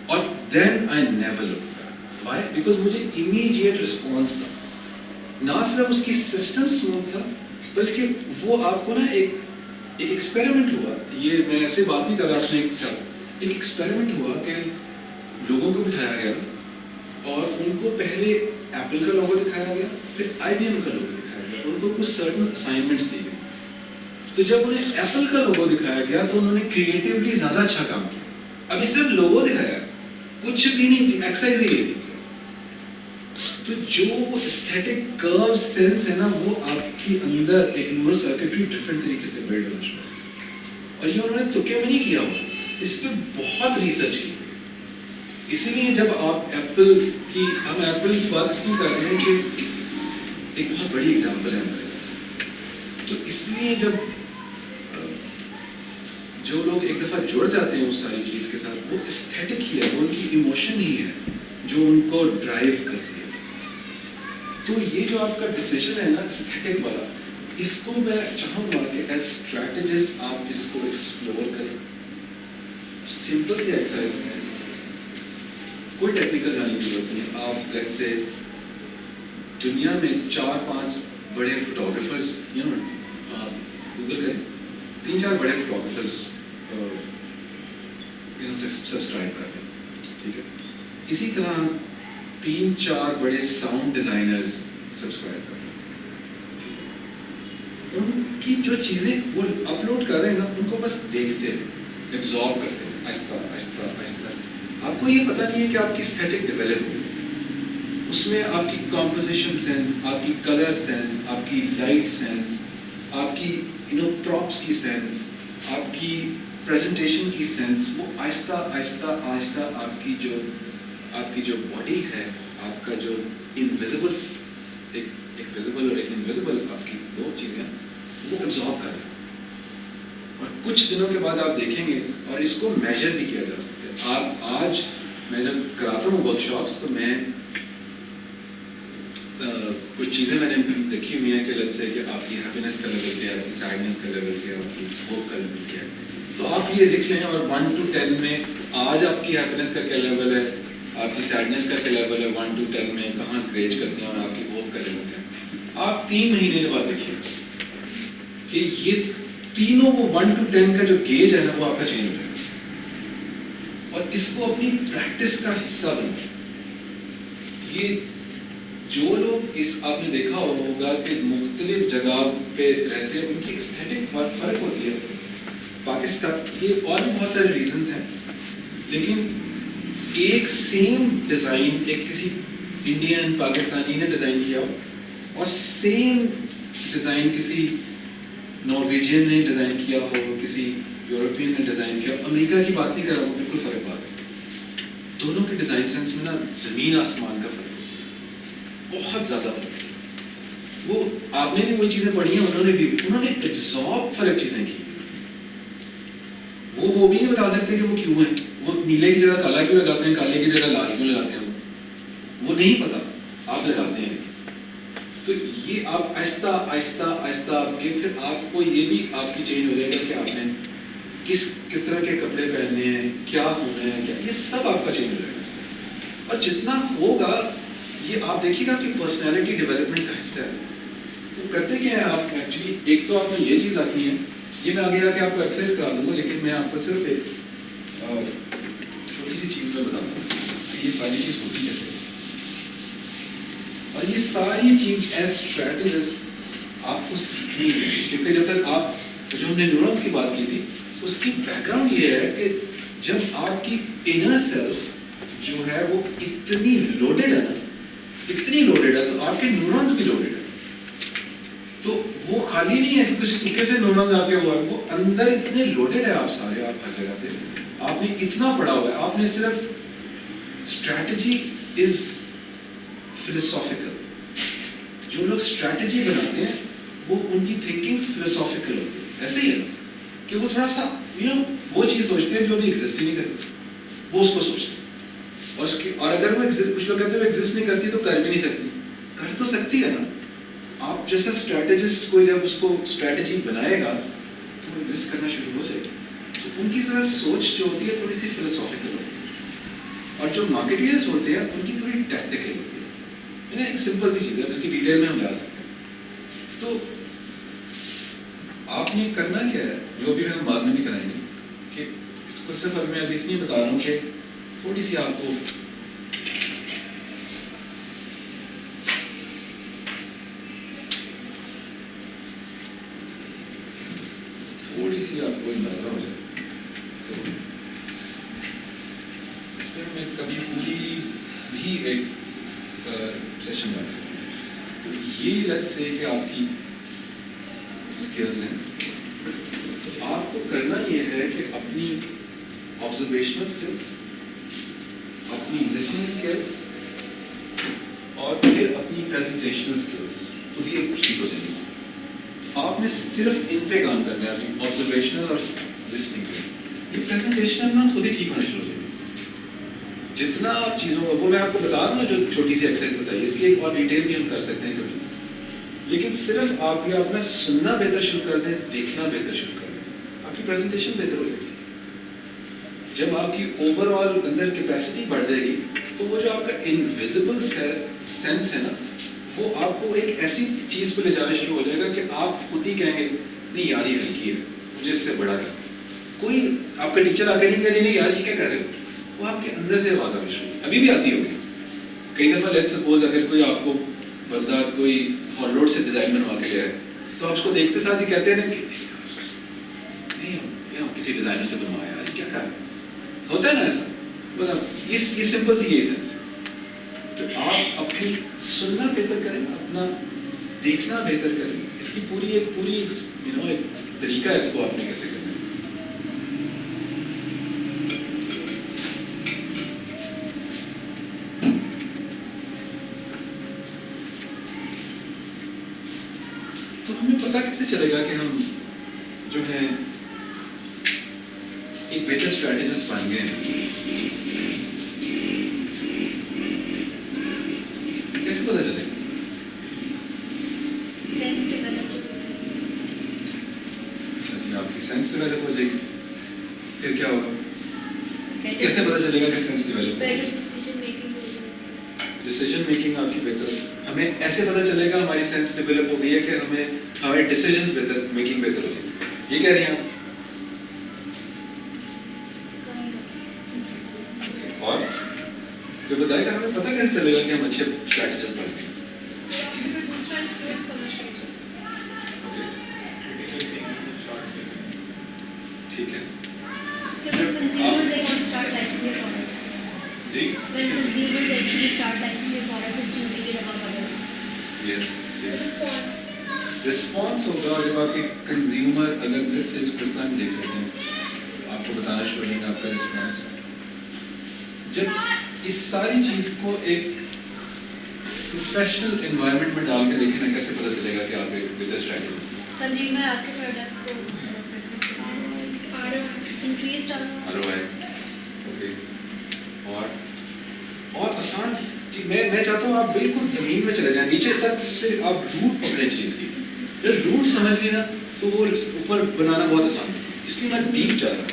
اور then I never look back. Why? Because مجھے امیجیٹ رسپانس تھا. نہ صرف اس کی سسٹم اسموتھ تھا بلکہ وہ آپ کو نا ایک ایکسپیریمنٹ ہوا. یہ میں ایسے بات نہیں کر رہا اپنے ایک ایکسپیریمنٹ ہوا کہ لوگوں کو بٹھایا گیا اور ان کو پہلے ایپل کا لوگو دکھایا گیا, پھر آئی بی ایم کا لوگو دکھایا گیا, ان کو کچھ سرٹن اسائنمنٹس دی گئی. تو جب انہیں ایپل کا لوگو دکھایا گیا تو انہوں نے کریٹیولی زیادہ اچھا کام کیا. ابھی صرف لوگو دکھایا, کچھ بھی نہیں تھی, ایکسرسائز ہی تھی. تو جو وہ اسٹیٹک کرو سینس ہے نا وہ آپ کی اندر ایک نیورو سرکٹری ڈفرینٹ طریقے سے بلڈ ہونا شروع. اور یہ انہوں نے تکے میں نہیں کیا ہوا, اس پہ بہت ریسرچ کی. اسی لیے جب آپ ایپل کی, ہم ایپل کی بات اس لیے کر رہے ہیں کہ ایک بہت بڑی ایگزامپل ہے ہمارے پاس. تو اس لیے جب جو لوگ ایک دفعہ جڑ جاتے ہیں اس ساری چیز کے ساتھ، وہ استھیٹک ہی ہے، وہ ان کی ایموشن ہی ہے جو ان کو ڈرائیو کرتی ہے. تو یہ جو آپ کا ڈیسیجن ہے نا استھیٹک والا، اس کو میں چاہوں گا کہ ایز اسٹریٹجسٹ آپ اس کو ایکسپلور کریں. سمپل سی ایکسرسائز ہے، کوئی ٹیکنیکل جانے کی ضرورت نہیں ہے. آپ لیٹس سے دنیا میں 4-5 بڑے فوٹوگرافرز گوگل کریں، 3-4 بڑے فوٹوگرافرز سبسکرائب کر لیں، ٹھیک ہے. اسی طرح 3-4 بڑے ساؤنڈ ڈیزائنرز سبسکرائب کر لیں، ٹھیک ہے. ان کی جو چیزیں وہ اپلوڈ کر رہے ہیں نا، ان کو بس دیکھتے رہیں، ایبزارب کرتے ہیں آہستہ آہستہ آہستہ. آپ کو یہ پتہ نہیں ہے کہ آپ کی اسٹیٹک ڈیولپ ہو، اس میں آپ کی کمپوزیشن سینس، آپ کی کلر سینس، آپ کی لائٹ سینس، آپ کی پراپس کی سینس، آپ کی پریزنٹیشن کی سینس، وہ آہستہ آہستہ آہستہ آپ کی جو باڈی ہے، آپ کا جو انویزیبل، ایک ویزیبل اور ایک انویزیبل، آپ کی 2 چیزیں وہ ایبزارب کر رہے ہیں. اور کچھ دنوں کے بعد آپ دیکھیں گے، اور اس کو میجر بھی کیا جا سکتا ہے. آپ آج میں جب کراتا ہوں ورک شاپس تو میں کچھ چیزیں میں نے رکھی ہوئی ہیں کہ لت سے کہ آپ کی ہیپینس کا لیول کیا ہے، آپ کی سیڈنس کا لیول کیا ہے، آپ کی ہوپ کا لیول کیا ہے. تو آپ یہ لکھ لیں، اور 1 to 10 میں آج آپ کی ہیپینس کا کیا لیول ہے، آپ کی سیڈنس کا کیا لیول ہے، 1 to 10 میں کہاں گریج کرتے ہیں، اور آپ کی ہوپ کا لیول کیا ہے. آپ 3 مہینے کے بعد دیکھیے کہ یہ تینوں وہ 1 to 10 کا جو گیج ہے نا، وہ آپ کا چینج ہو جائے گا. اور اس کو اپنی پریکٹس کا حصہ بنائیں. یہ جو لوگ آپ نے دیکھا ہوگا کہ مختلف جگہ پہ رہتے ہیں، ان کی استھیٹک فرق ہوتی ہے. پاکستان، یہ اور بھی بہت سارے ریزنز ہیں، لیکن ایک سیم ڈیزائن ایک کسی انڈین پاکستانی نے ڈیزائن کیا ہو، اور سیم ڈیزائن کسی نارویجین نے ڈیزائن کیا ہو، کسی یورپین نے ڈیزائن کیا ہو. امریکہ کی بات نہیں کر رہا ہوں، بالکل فرق بات ہے. دونوں کے ڈیزائن سینس میں نا زمین آسمان کا فرق ہے، بہت زیادہ فرق ہے. وہ آپ نے بھی وہی چیزیں پڑھی ہیں، انہوں نے ایبزارب فرق چیزیں کی. وہ بھی نہیں بتا سکتے کہ وہ کیوں ہیں. وہ نیلے کی جگہ کالا کیوں لگاتے ہیں، کالے کی جگہ لال کیوں لگاتے ہیں، وہ نہیں پتا، آپ لگاتے ہیں. تو یہ آپ آہستہ آہستہ آہستہ آپ کے پھر آپ کو یہ بھی آپ کی چینج ہو جائے گا کہ آپ نے کس طرح کے کپڑے پہننے ہیں، کیا ہونا ہے، کیا، یہ سب آپ کا چینج ہو جائے گا. اور جتنا ہوگا یہ آپ دیکھیے گا کہ پرسنالٹی ڈیولپمنٹ کا حصہ ہے. تو کرتے کیا ہے آپ ایکچولی، ایک تو آپ میں یہ چیز آتی ہے، یہ میں آگے آ کے آپ کو ایکسرسائز کرا دوں گا، لیکن میں آپ کو صرف ایک چھوٹی سی چیز میں بتاؤں گا کہ یہ ساری چیز ہوتی کیسے. اور یہ ساری چیز ایز اسٹریٹجسٹ آپ کو سیکھنی ہے، کیونکہ جب تک آپ جو ہم نے نیورونز کی بات کی تھی، اس کی بیک گراؤنڈ یہ ہے کہ جب آپ کی انر سیلف جو ہے وہ اتنی لوڈیڈ ہے نا، اتنی لوڈیڈ ہے، تو آپ کے نیورونز بھی لوڈیڈ ہے. تو وہ خالی نہیں ہے کہ کچھ طریقے سے نیورونز آپ کے وہ اندر اتنے لوڈیڈ ہے، آپ سارے، آپ ہر جگہ سے آپ نے اتنا پڑھا ہوا ہے. آپ نے صرف اسٹریٹجی از فلسافیکل. جو لوگ اسٹریٹجی بناتے ہیں وہ ان کی تھنکنگ فلسافیکل ہوتی ہے. ایسے ہی ہے کہ وہ تھوڑا سا وہ چیز سوچتے ہیں جو ابھی ایگزسٹ ہی نہیں کرتی، وہ اس کو سوچتے ہیں. اور اگر وہ کچھ لوگ کہتے ہیں وہ ایگزسٹ نہیں کرتی تو کر بھی نہیں سکتی. کر تو سکتی ہے نا. آپ جیسا اسٹریٹجسٹ کوئی جب اس کو اسٹریٹجی بنائے گا تو وہ ایگزسٹ کرنا شروع ہو جائے گا. تو ان کی ذرا سوچ جو ہوتی ہے تھوڑی سی فلسافیکل ہوتی ہے، اور جو مارکیٹرز ہوتے ہیں ان کی تھوڑی ٹیکٹیکل ہوتی ہے. ایک سمپل سی چیز ہے، اس کی ڈیٹیل میں ہم جا سکتے ہیں. تو آپ نے کرنا کیا ہے، جو بھی ہم بعد میں بھی کرائیں گے، کہ اس کو صرف اب میں ابھی اس لیے بتا رہا ہوں کہ تھوڑی سی آپ کو اندازہ ہو جائے. تو اس پہ میں کبھی پوری بھی ایک سیشن بنا سکتے ہیں. تو یہ لت سے کہ آپ کی اسکلز ہیں، آپ کو کرنا یہ ہے کہ اپنی آبزرویشنل اسکلس، اپنی لسننگ اسکلس، اور پھر اپنی پریزنٹیشنل اسکلس خود ہی ٹھیک ہو جائیں گی. آپ نے صرف ان پہ کام کرنا ہے، اپنی آبزرویشنل اور listening to you. یہ presentation ہے نا خود ہی ٹھیک ہونا شروع ہو جائے گی. جتنا آپ چیزوں کو وہ میں آپ کو بتا رہا ہوں جو چھوٹی سی ایکسرسائز بتائی اس کی ایک اور ڈیٹیل بھی ہم کر سکتے ہیں کبھی, لیکن صرف آپ یہ اپنا سننا بہتر شروع کر دیں, دیکھنا بہتر شروع کر دیں, آپ کی پریزنٹیشن بہتر ہو جائے گی. جب آپ کی اوور آل اندر کیپیسٹی بڑھ جائے گی تو وہ جو آپ کا انویزیبل سینس ہے نا وہ آپ کو ایک ایسی چیز پہ لے جانا شروع ہو جائے گا کہ آپ خود ہی کہیں گے نہیں یار یہ ہلکی ہے, مجھے اس سے بڑا کر. کوئی آپ کا ٹیچر آ کے نہیں کہہ نہیں یار یہ کیا کر رہے ہو, وہ آپ کے اندر سے آواز آنی شروع, ابھی بھی آتی ہوگی. کئی دفعہ لیٹ سپوز اگر کوئی آپ کو بندہ کوئی ہالوڈ سے ڈیزائن بنوا کے لے آئے تو آپ اس کو دیکھتے ساتھ ہی کہتے ہیں نا کہ نہیں کسی ڈیزائنر سے بنوایا یار کیا کر ہوتا ہے نا ایسا. مطلب یہ سمپل سی یہی سینس ہے. تو آپ اپنی سننا بہتر کریں, اپنا دیکھنا بہتر کریں. اس کی پوری ایک طریقہ ہے اس کو آپ نے کیسے کرنا ہے. تو ہمیں پتہ کیسے چلے گا کہ ہم جو ہے ایک بہتر اسٹریٹجسٹ بن گئے ہیں. کیسے پتہ چلے گا؟ Sense develop. اچھا جی, آپ کی سینس ڈیولپ ہو جائے گی, پھر کیا ہوگا؟ کیسے پتہ چلے گا کہ sense develop better decision making. Decision making آپ کی بہتر, ہمیں ایسے پتہ چلے گا ہماری سینس ڈیولپ ہو گئی ہے کہ ہمارے ڈیسیژنز بہتر میکنگ بہتر ہو جائے گی. یہ کہہ رہی ہیں آپ؟ اور یہ بتائے گا ہمیں پتہ کیسے چلے گا کہ ہم اچھے اسٹریٹجسٹ بن گئے. ٹھیک ہے جی. When consumers actually start liking your products and choosing it above others. Yes response ہوگا جب آپ کے کنزیومر اگر لیٹ سے اس کو اس طرح دیکھ لیتے ہیں آپ کو بتانا شروع کریں گے آپ کا رسپانس. جب اس ساری چیز کو ایک پروفیشنل انوائرمنٹ میں ڈال کے دیکھیں نا کیسے پتہ چلے گا کہ آپ ایک بہتر اسٹریٹجی. کنزیومر آپ کے پروڈکٹ کو انکریز ROI. اوکے. اور آسان جی میں چاہتا ہوں آپ بالکل زمین میں چلے جائیں, نیچے تک سے آپ روٹ پکڑیں چیز کی. جب روٹ سمجھ گئے نا تو وہ اوپر بنانا بہت آسان ہے, اس لیے میں ڈیپ جا رہا ہوں.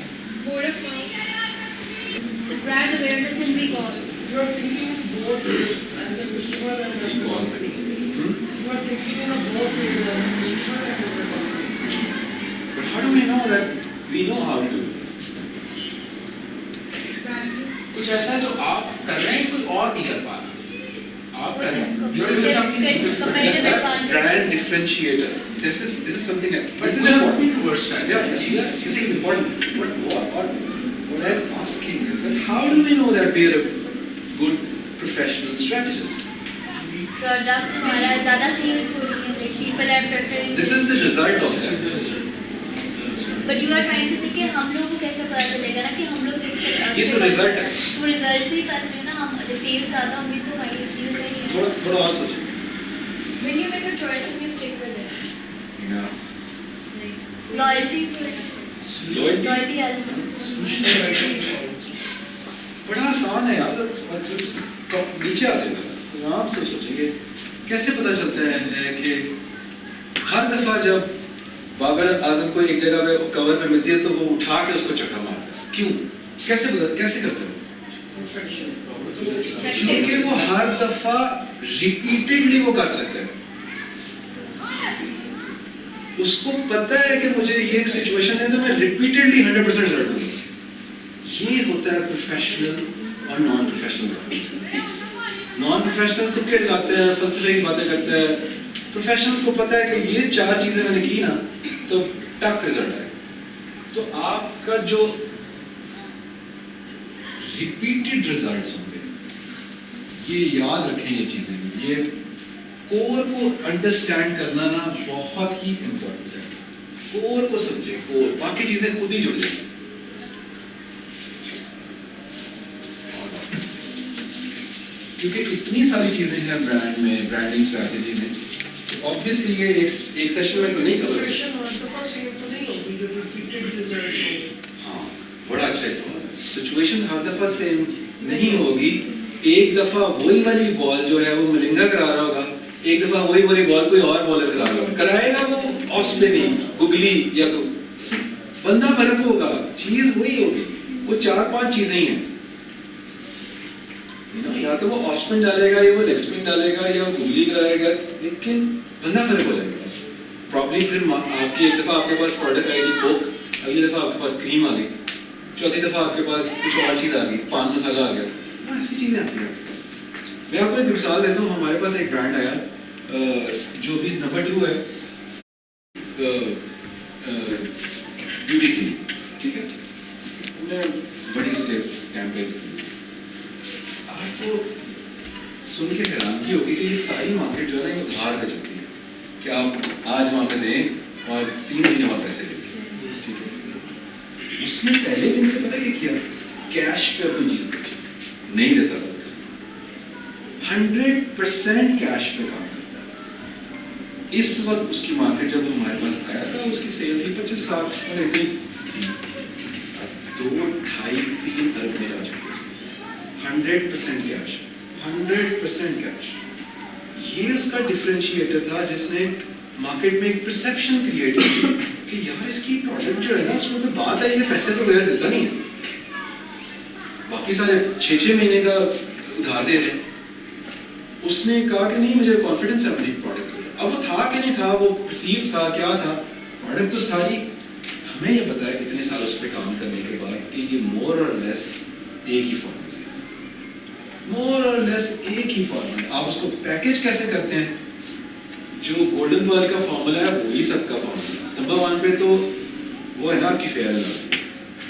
Brand awareness and recall. You are thinking in both ways as a customer and as a company. You are thinking in both ways as a customer and as a company. But how do we know that we know how to do it? کچھ ایسا ہے جو آپ کر رہے ہیں کوئی اور نہیں کر پا رہا, آپ کر رہے ہیں. This is something that's brand differentiator. This is something this is important. Yeah, this is important. What I'm asking is that how do we know that we are a good professional strategist? Product ہمارا زیادہ sales ہو رہی ہے, people are preferring. This is the result of that. But you are trying to say کہ ہم لوگوں کو کیسے پتا چلے گا نا کہ ہم لوگ کس طرح. یہ تو رزلٹ ہے, وہ رزلٹ سے ہی پتا چلے نا. ہم جب سیلز زیادہ ہوں گی تو ہماری چیزیں صحیح ہیں. تھوڑا اور سوچیں. When you make a choice and you stick with it. Yeah. Loyalty Loyalty. Element بڑا آسان ہے یار, نیچے آتے ہیں آرام سے سوچیں گے کیسے پتہ چلتا ہے کہ ہر دفعہ جب بابر اعظم کو ایک جگہ پہ کور پہ ملتی ہے تو وہ اٹھا کے اس کو چکر مارتا ہے. کیوں؟ کیسے کرتے ہیں؟ کیونکہ وہ ہر دفعہ ریپیٹڈلی وہ کر سکتے ہیں. اس کو پتہ ہے کہ مجھے یہ ایک سچویشن ہے تو میں ریپیٹڈلی 100% رزلٹ دوں گا. یہ ہوتا ہے پروفیشنل اور نان پروفیشنل کا. نان پروفیشنل تو کیا لگاتے ہیں, فلسفے کی باتیں کرتے ہیں. پروفیشنل کو پتہ ہے کہ یہ 4 چیزیں میں نے کی نا تو ٹک رزلٹ آئے. تو آپ کا جو ریپیٹڈ ریزلٹس ہوں گے, یہ یاد رکھیں یہ چیزیں, یہ کور کو انڈرسٹینڈ کرنا نا بہت ہی امپورٹنٹ ہے. کور کو سمجھیں, کور, باقی چیزیں خود ہی جڑ جائیں. کیونکہ اتنی ساری چیزیں ہیں برانڈ میں, برانڈنگ اسٹریٹجی میں, obviously یہ ایک سیشن میں تو نہیں سمجھ. سچویشن ہر دفعہ سیم نہیں ہوگی. ایک دفعہ وہی والی بال جو ہے وہ ملنگا کرا رہا ہوگا, ایک دفعہ وہی والی بال کوئی اور بالر کرا رہا ہوگا. کرائے گا وہ آف اسپننگ, گگلی یا بندہ فرق ہوگا, چیز وہی ہوگی. وہ 4-5 چیزیں ہی ہیں, یا تو وہ آف اسپن ڈالے گا, یا وہ لیگ اسپن ڈالے گا, یا وہ گگلی کرائے گا, لیکن بندہ فرق ہو جائے گا. بس پرابلم پھر آپ کی ایک دفعہ آپ کے پاس پروڈکٹ آئے گی کوک, اگلی دفعہ آپ کے پاس کریم آ گئی, چوتھی دفعہ آپ کے پاس کچھ اور چیز آ گئی, پان مسالہ آ گیا. ایسی چیزیں آتی ہیں. میں آپ کو ایک مثال دیتا ہوں. ہمارے پاس ایک برانڈ آیا جو بھی نمبر 2 ہے, بیوٹی کلین, ٹھیک ہے. ہم نے بڑی اسٹیپ کیمپینس کی. آپ کو سن کے حیرانگی ہوگی کہ یہ ساری مارکیٹ جو ہے نا یہ ادھار پہ چلتی ہے, کہ آپ آج وہاں پہ دیں اور 3 مہینے وہاں پیسے لیں گے, ٹھیک ہے. اس نے پہلے دن سے پتہ کیا کیش پہ اپنی چیز بیچی, نہیں دیتا تھا. 100% کیش پہ کام کرتا ہے. اس وقت اس کی مارکیٹ جب ہمارے پاس آیا تھا, اس کی سیل تھی 25 لاکھ, اور اتنی 2-2.5-3 ارب میں جا چکی اس کی سیل. 100% cash, 100% cash. یہ اس کا ڈفرینشیٹر تھا جس نے مارکیٹ میں ایک پرسیپشن کریٹ کی کہ یار اس کی پروڈکٹ جو ہے نا اس میں کوئی بات ہے, یہ پیسے تو بغیر دیتا نہیں ہے. باقی سارے 6 مہینے کا ادھار دے رہے ہیں. اس نے کہا کہ نہیں مجھے کانفیڈنس ہے اپنی پروڈکٹ کو. اب وہ تھا کہ نہیں تھا, وہ پرسیو تھا, کیا تھا, پروڈکٹ تو ساری ہمیں یہ پتا ہے اتنے سال اس پہ کام کرنے کے بعد کہ یہ مور اور لیس ایک ہی فارمولا ہے, مور اور لیس ایک ہی فارمولا ہے. آپ اس کو پیکج کیسے کرتے ہیں, جو گولڈن پرل کا فارمولا ہے وہی سب کا فارمولا ہے. نمبر 1 پہ تو وہ ہے نا آپ کی فیئر اینڈ لولی,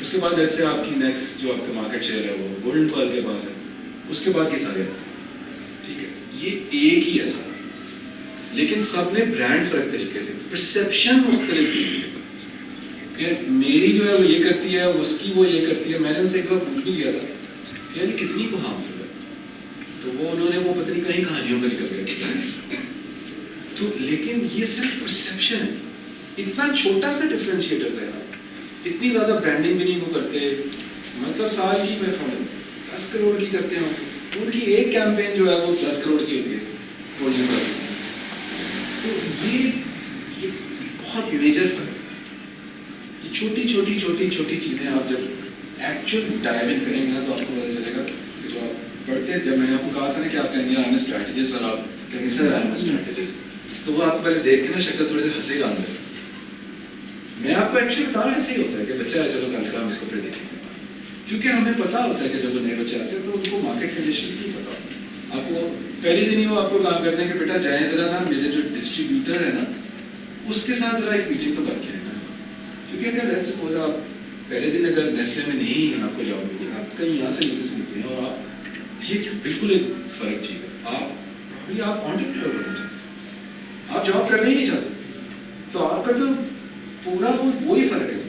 اس کے بعد جیسے آپ کی نیکسٹ جو آپ کا مارکیٹ شیئر ہے وہ گولڈن پرل کے پاس ہے, اس کے بعد یہ سارے آتے ہیں, ٹھیک ہے. یہ ایک ہی ایسا, لیکن سب نے برانڈ فرق طریقے سے, پرسیپشن مختلف کی ہے کہ میری جو ہے وہ یہ کرتی ہے, اس کی وہ یہ کرتی ہے. میں نے ان سے ایک بار پوچھ بھی لیا تھا کہ یار کتنی کو ہارمفل ہے, تو وہ انہوں نے وہ پتہ نہیں کہیں کہانیوں کا نکل گیا. تو لیکن یہ صرف پرسیپشن ہے. اتنا چھوٹا سا ڈفرینشیٹر تھا یار, اتنی زیادہ برانڈنگ بھی نہیں وہ کرتے. مطلب سال کی میں 10 کروڑ کی کرتے ہیں, ان کی ایک کیمپین جو ہے وہ 10 کروڑ کی ہوتی ہے. تو یہ بہت میجر فرق ہے. یہ چھوٹی چھوٹی چھوٹی چھوٹی چیزیں آپ جب ایکچوئل ڈائیو ان کریں گے نا تو آپ کو پتہ چلے گا کہ جو آپ پڑھتے ہیں. جب میں نے آپ کو کہا تھا نا کہ آپ کہیں گے آئی ایم اے اسٹریٹجسٹ, اور آپ کہیں گے سر آئی ایم اے اسٹریٹجسٹ, تو وہ آپ کو پہلے دیکھ کے نا شکل تھوڑے سے ہنسے گا اندر. میں آپ کو ایکچولی بتا رہا ہوں ایسے ہی ہوتا ہے کہ بچہ ہے چلو کل کا ہم اس کو پھر دیکھیں گے, کیونکہ ہمیں پتا ہوتا ہے کہ جب وہ نئے بچے آتے ہیں تو ان کو مارکیٹ کنڈیشنز نہیں پتا ہوتا. آپ کو پہلے دن ہی وہ آپ کو کام کرتے ہیں کہ بیٹا جائیں ذرا نا میرے جو ڈسٹریبیوٹر ہے نا اس کے ساتھ ذرا ایک میٹنگ تو کر کے آئے نا, کیونکہ اگر لیٹس سپوز آپ پہلے دن اگر نیسلے میں نہیں آپ کو جاب ملی, آپ کہیں یہاں سے نکل سکتے ہیں, اور آپ یہ بالکل ایک فرق چیز ہے. آپ انٹرپرینور بننا چاہتے ہیں, آپ جاب کرنا ہی نہیں چاہتے, تو آپ کا تو پورا وہی فرق ہے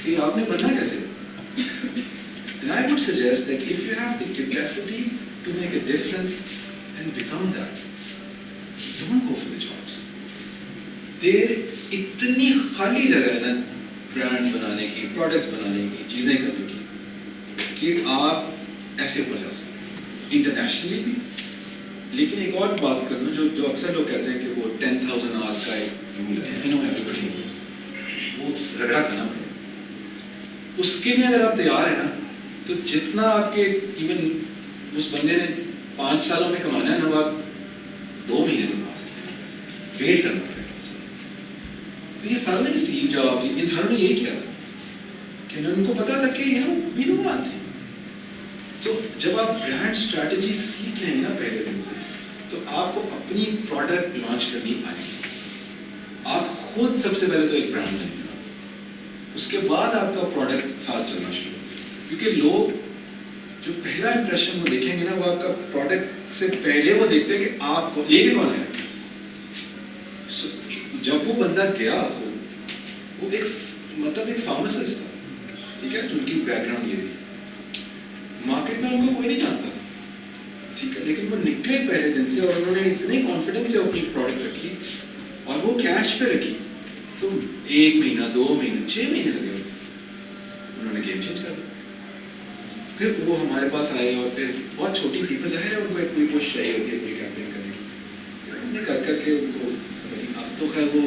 کہ آپ نے بننا کیسے. And I would suggest that if you have the capacity to make a difference and become that, don't go for the jobs. There اتنی خالی جگہ ہے نا برانڈز بنانے کی, پروڈکٹس بنانے کی, چیزیں کرنے کی, کہ آپ ایسے اوپر جا سکتے انٹرنیشنلی بھی. لیکن ایک اور بات کرنا جو اکثر لوگ کہتے ہیں کہ وہ 10,000 hours کا ایک رول ہے, everybody knows, وہ رگڑا کرنا پڑے. اس کے لیے اگر آپ تیار ہیں نا تو جتنا آپ کے ایون اس بندے نے 5 سالوں میں کمانا ہے نا وہ آپ 2 مہینے میں کما سکتے ہیں, ویٹ کرنا پڑے گا. تو یہ سارا نہیں اسٹیو جابز, ان ساروں نے یہی کیا تھا کہ ان کو پتا تھا کہ وی نو ون تھنگ. تو جب آپ برانڈ اسٹریٹجی سیکھ لیں گے نا پہلے دن سے, تو آپ کو اپنی پروڈکٹ لانچ کرنی آئے گی. آپ خود سب سے پہلے تو ایک برانڈ بنیں گے, اس کے بعد آپ کا پروڈکٹ ساتھ چلنا شروع. کیونکہ لوگ جو پہلا امپریشن وہ دیکھیں گے نا وہ آپ کا پروڈکٹ سے پہلے وہ دیکھتے ہیں کہ آپ کو لے کے کون ہے. جب وہ بندہ گیا وہ ایک مطلب ایک فارماسسٹ تھا, ٹھیک ہے, ان کی بیک گراؤنڈ یہ تھی, مارکیٹ میں ان کو کوئی نہیں جانتا تھا, ٹھیک ہے, لیکن وہ نکلے پہلے دن سے اور انہوں نے اتنے کانفیڈنس سے اپنی پروڈکٹ رکھی اور وہ کیش پہ رکھی. تو 1 مہینہ 2 مہینے 6 مہینے لگے, انہوں نے گیم چینج کر دیا. پھر وہ ہمارے پاس آئے اور پھر بہت چھوٹی تھی، پر ظاہر ہے ان کو ایک کوئی کوشش چاہیے ہوتی ہے کوئی کیمپین کرنے کی، ہم نے کر کے ان کو، اب تو خیر وہ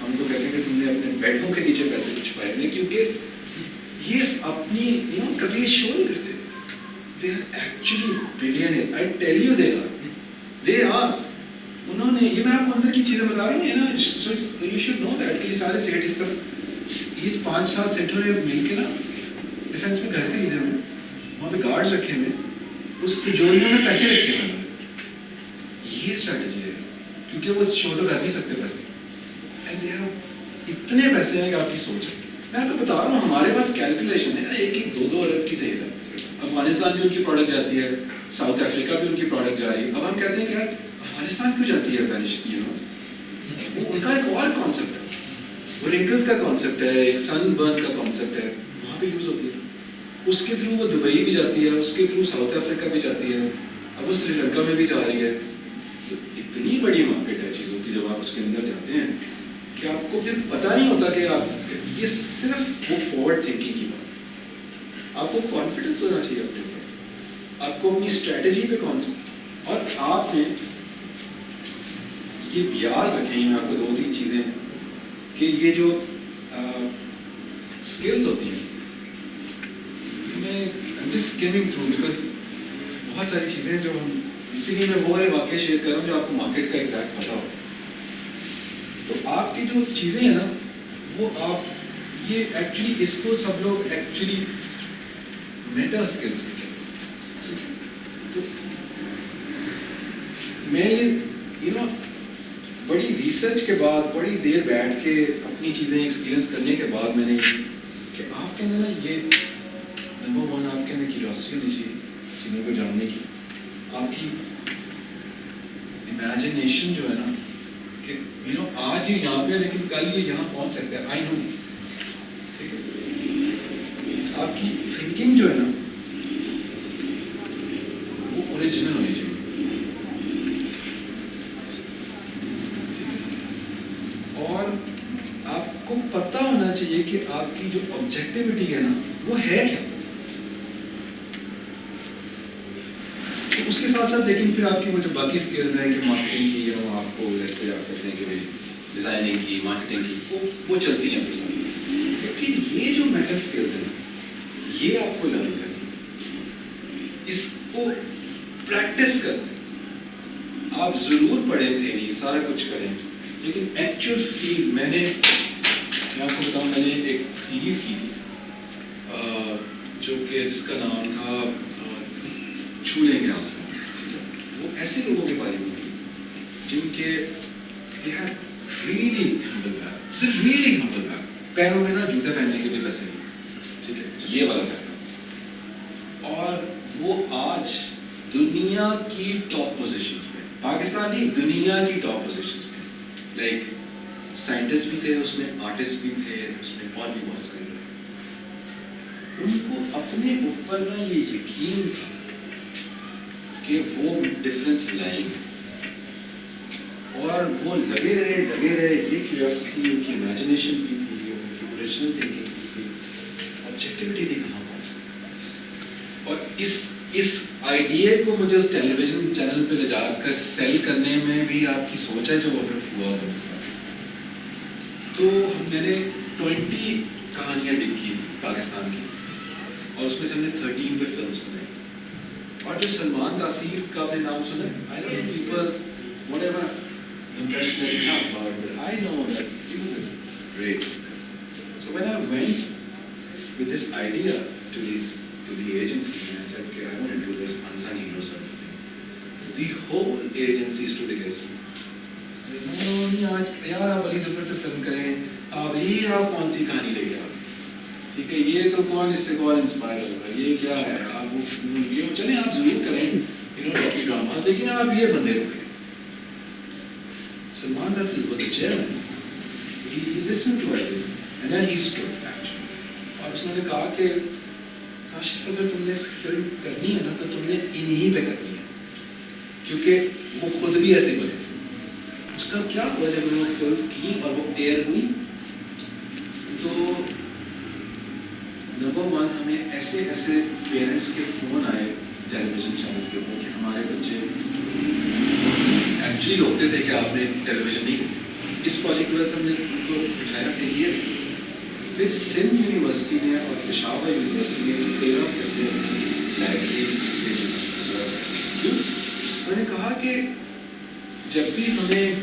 ہم کو کہتے ہیں کہ تم نے اپنے بیڈوں کے نیچے پیسے چھپائے نہیں، کیونکہ یہ اپنی کبھی شو نہیں کرتے. They are actually billionaires. I tell you they are. انہوں نے، یہ میں آپ کو اندر کی چیزیں بتا رہا ہوں، you should know that کہ یہ سارے سیٹ اس طرح، یہ 5-7 سیٹوں نے مل کے نا ڈیفینس میں گھر خریدے ہمیں، وہاں پہ گارڈز رکھے ہوئے، اس تجوریوں میں پیسے رکھے ہوئے. یہ اسٹریٹجی ہے، کیونکہ وہ شو تو کر نہیں سکتے پیسے، اینڈ دے ہیو اتنے پیسے ہیں کہ آپ کی سوچ ہے. میں آپ کو بتا رہا ہوں ہمارے پاس کیلکولیشن ہے، ایک 2 ارب کی سیل ہے. افغانستان بھی ان کی پروڈکٹ جاتی ہے، ساؤتھ افریقہ بھی ان کی پروڈکٹ جا رہی ہے. اب ہم کہتے ہیں کہ یار افغانستان کیوں جاتی ہے بینش کی، وہ ان کا ایک اور کانسیپٹ ہے، وہ رنکلز کا کانسیپٹ ہے، ایک سن برن کا کانسیپٹ ہے، وہاں پہ یوز ہوتی ہے. اس کے تھرو وہ دبئی بھی جاتی ہے، اس کے تھرو ساؤتھ افریقہ بھی جاتی ہے، اب وہ سری لنکا میں بھی جا رہی ہے. تو اتنی بڑی مارکیٹ ہے چیزوں کی، جب آپ اس کے اندر جاتے ہیں کہ آپ کو پھر پتہ نہیں ہوتا کہ آپ، یہ صرف وہ فارورڈ تھنکنگ کی بات. آپ کو کانفیڈنس ہونا چاہیے اپنے اوپر، آپ کو اپنی اسٹریٹجی پہ کانسنٹریٹ، اور آپ نے یہ یاد رکھیں، میں آپ کو 2-3 چیزیں کہ یہ جو اسکلز ہوتی ہیں، میں جسٹ گیونگ تھرو بیکاز بہت ساری چیزیں جو ہم، اسی لیے میں وہ واقعہ شیئر کر رہا ہوں جو آپ کو مارکیٹ کا ایگزیکٹ پتا ہو. تو آپ کی جو چیزیں ہیں نا، وہ آپ یہ ایکچولی اس کو سب لوگ ایکچولی میٹا اسکلز بھی کہتے ہیں. تو میں یہ بڑی ریسرچ کے بعد، بڑی دیر بیٹھ کے اپنی چیزیں ایکسپیرینس کرنے کے بعد میں نے کہ آپ کے اندر نا یہ نمبر 1 آپ کے اندر کیوریوسٹی ہونی چاہیے چیزوں کو جاننے کی. آپ کی امیجنیشن جو ہے نا کہ آج یہ یہاں پہ لیکن کل یہ یہاں پہنچ سکتا ہے، آئی نو. ٹھیک ہے، آپ کی تھنکنگ جو ہے نا وہ اوریجنل ہونی چاہیے. اور آپ کو پتہ ہونا چاہیے کہ آپ کی جو آبجیکٹیوٹی ہے نا وہ ہے کیا. اس کے ساتھ ساتھ لیکن پھر آپ کی وہ جو باقی اسکلز ہیں کہ مارکیٹنگ کی، آپ کو جیسے آپ کہتے ہیں کہ ڈیزائننگ کی، مارکیٹنگ کی، وہ چلتی ہیں پھر ساری. لیکن یہ جو میٹر اسکلز ہیں یہ آپ کو لرن کرنی ہے، اس کو پریکٹس کرنا. آپ ضرور پڑھیں تھیری، سارا کچھ کریں، لیکن ایکچوئل فیلڈ میں آپ کو بتاؤں، میں نے ایک سیریز کی تھی جو کہ جس کا نام تھا چھو لیں گے آسمان. ٹھیک ہے، وہ ایسے لوگوں کے بارے میں تھی جن کے ریئلی ہمبل بیک، پیروں میں نا جوتے پہننے کے بھی پیسے نہیں. ٹھیک ہے، یہ والا پیرا، اور وہ آج دنیا کی ٹاپ پوزیشنز پہ، پاکستان نہیں دنیا کی ٹاپ پوزیشنز پہ، لائک سائنٹسٹ بھی تھے اس میں، آرٹسٹ بھی تھے اس میں، اور بھی بہت سارے لوگ. ان کو اپنے اوپر نا یہ یقین تھا کہ وہ ڈفرینس لائیں گے، اور وہ لگے رہے. یہ کیوریوسٹی، ان کی امیجنیشن بھی تھی، ان کی اوریجنل تھنکنگ بھی تھی، آبجیکٹیوٹی تھی کہاں پہنچ. اور اس آئیڈیا کو مجھے اس ٹیلی ویژن چینل پہ لے جا کر سیل کرنے میں بھی آپ کی سوچ ہے جو ہوا میرے ساتھ. تو میں نے 20 کہانیاں ڈگ کی پاکستان کی، اور اس میں سے ہم نے 13 پہ فلمس بنائی. اور جو سلمان تاثیر کا آپ نے نام سنا، I don't know people whatever impression that you have about it, I know that he was a great. So when I went with this idea to the agency and I said okay, I want to do this unsung hero sort of thing, the whole agency stood against me. نہیں آج یار آپ علی ظفر پہ film کریں، آپ کون سی کہانی لے کے آ، ٹھیک ہے، یہ تو کون اس سے کون انسپائر ہوگا، یہ کیا ہے، آپ یہ چلیں آپ ضرور کریں ڈاکٹری ڈراماز، لیکن آپ یہ بندے کو کریں. Salman Taseer was the chairman, he listen to everything and then he stood actually. اور اس نے کہا کہ کاشف اگر تم نے فلم کرنی ہے نا تو تم نے انہی پہ کرنی ہے، کیونکہ وہ خود بھی ایسے بنے. اس کا کیا ہوا جب میں وہ فلمس کی اور وہ ایئر ہوئی تو نمبر ون ہمیں ایسے ایسے پیرنٹس کے فون آئے ٹیلی ویژن چینل کے اوپر کہ ہمارے بچے ایکچولی روکتے تھے کہ آپ نے ٹیلی ویژن نہیں دیکھا. اس پروجیکٹ کی وجہ سے ہم نے ان کو بٹھایا کہ یہ پھر سندھ یونیورسٹی نے اور پشاور یونیورسٹی نے 13 فلمیں لائبریری میں نے کہا کہ جب بھی ہمیں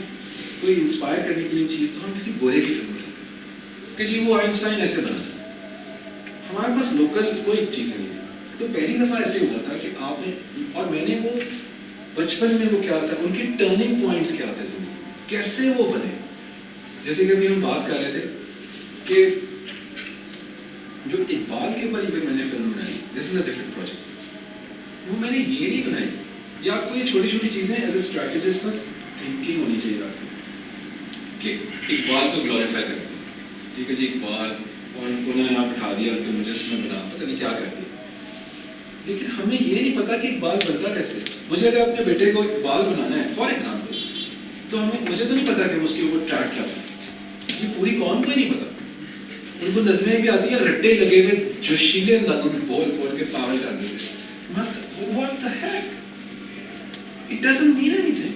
کوئی انسپائر کرنے کے لیے چیز تو ہم کسی گورے کی فلم اٹھاتے ہیں کہ جی وہ آئنسٹائن ایسے بنا. ہمارے پاس لوکل کوئی چیزیں نہیں تھی. تو پہلی دفعہ ایسے ہوا تھا کہ آپ نے اور میں نے وہ بچپن میں وہ کیا تھا ان کی ٹرننگ پوائنٹس کیا تھے زندگی کیسے وہ بنے. جیسے کہ ابھی ہم بات کر رہے تھے کہ جو اقبال کے اوپر میں نے فلم بنائی دس از اے ڈفرنٹ پروجیکٹ. وہ میں نے یہ نہیں بنائی. یہ آپ کو یہ چھوٹی چھوٹی چیزیں ایز اے اسٹریٹجسٹ تھنکنگ ہونی چاہیے آپ کی کہ اقبال کو گلوریفائی کرتے ہیں. ٹھیک ہے جی اقبال اور ان کو نہ یہاں بٹھا دیا ان کے مجسمے بنا پتہ نہیں کیا کر دیا. لیکن ہمیں یہ نہیں پتا کہ اقبال بنتا کیسے. مجھے اگر اپنے بیٹے کو اقبال بنانا ہے فار ایگزامپل تو مجھے تو نہیں پتا کہ اس کے اوپر ٹریک کیا ہے. یہ پوری قوم کو ہی نہیں پتا. ان کو نظمیں بھی آتی ہیں رٹے لگے ہوئے جوشیلے اندازوں میں بول بول کے پاگل کر دیتے. What the heck? It doesn't mean anything.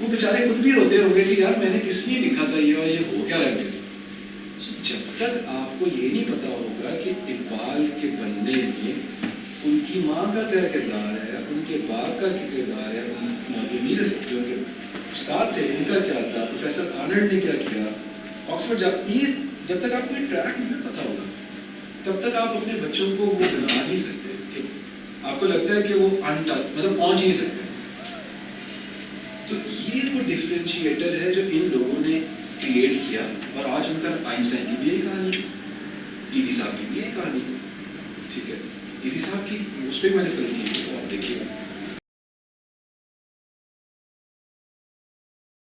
وہ بیچارے خود بھی روتے ہوں گے کہ یار میں نے کس لیے لکھا تھا یہ اور یہ ہو کیا رہے. جب تک آپ کو یہ نہیں پتا ہوگا کہ اقبال کے بننے میں ان کی ماں کا کیا کردار ہے, ان کے باپ کا کیا کردار ہے, میر سکتے ان کے استاد تھے ان کا کیا تھا, پروفیسر آرنلڈ نے کیا کیا آکسفورڈ, جب تک آپ کو یہ ٹریک نہیں پتا ہوگا تب تک آپ اپنے بچوں کو وہ بنا نہیں سکتے. آپ کو لگتا ہے کہ وہ مطلب پہنچ نہیں سکتے. تو یہ وہ ڈفرینشیٹر ہے جو ان لوگوں نے کریٹ کیا. اور آج ان کا آئنسٹائن کی بھی یہی کہانی ہے, ایدی صاحب کی بھی یہی کہانی ہے. ٹھیک ہے, ایدی صاحب کی اس پہ میں نے فلم کی, آپ دیکھیے.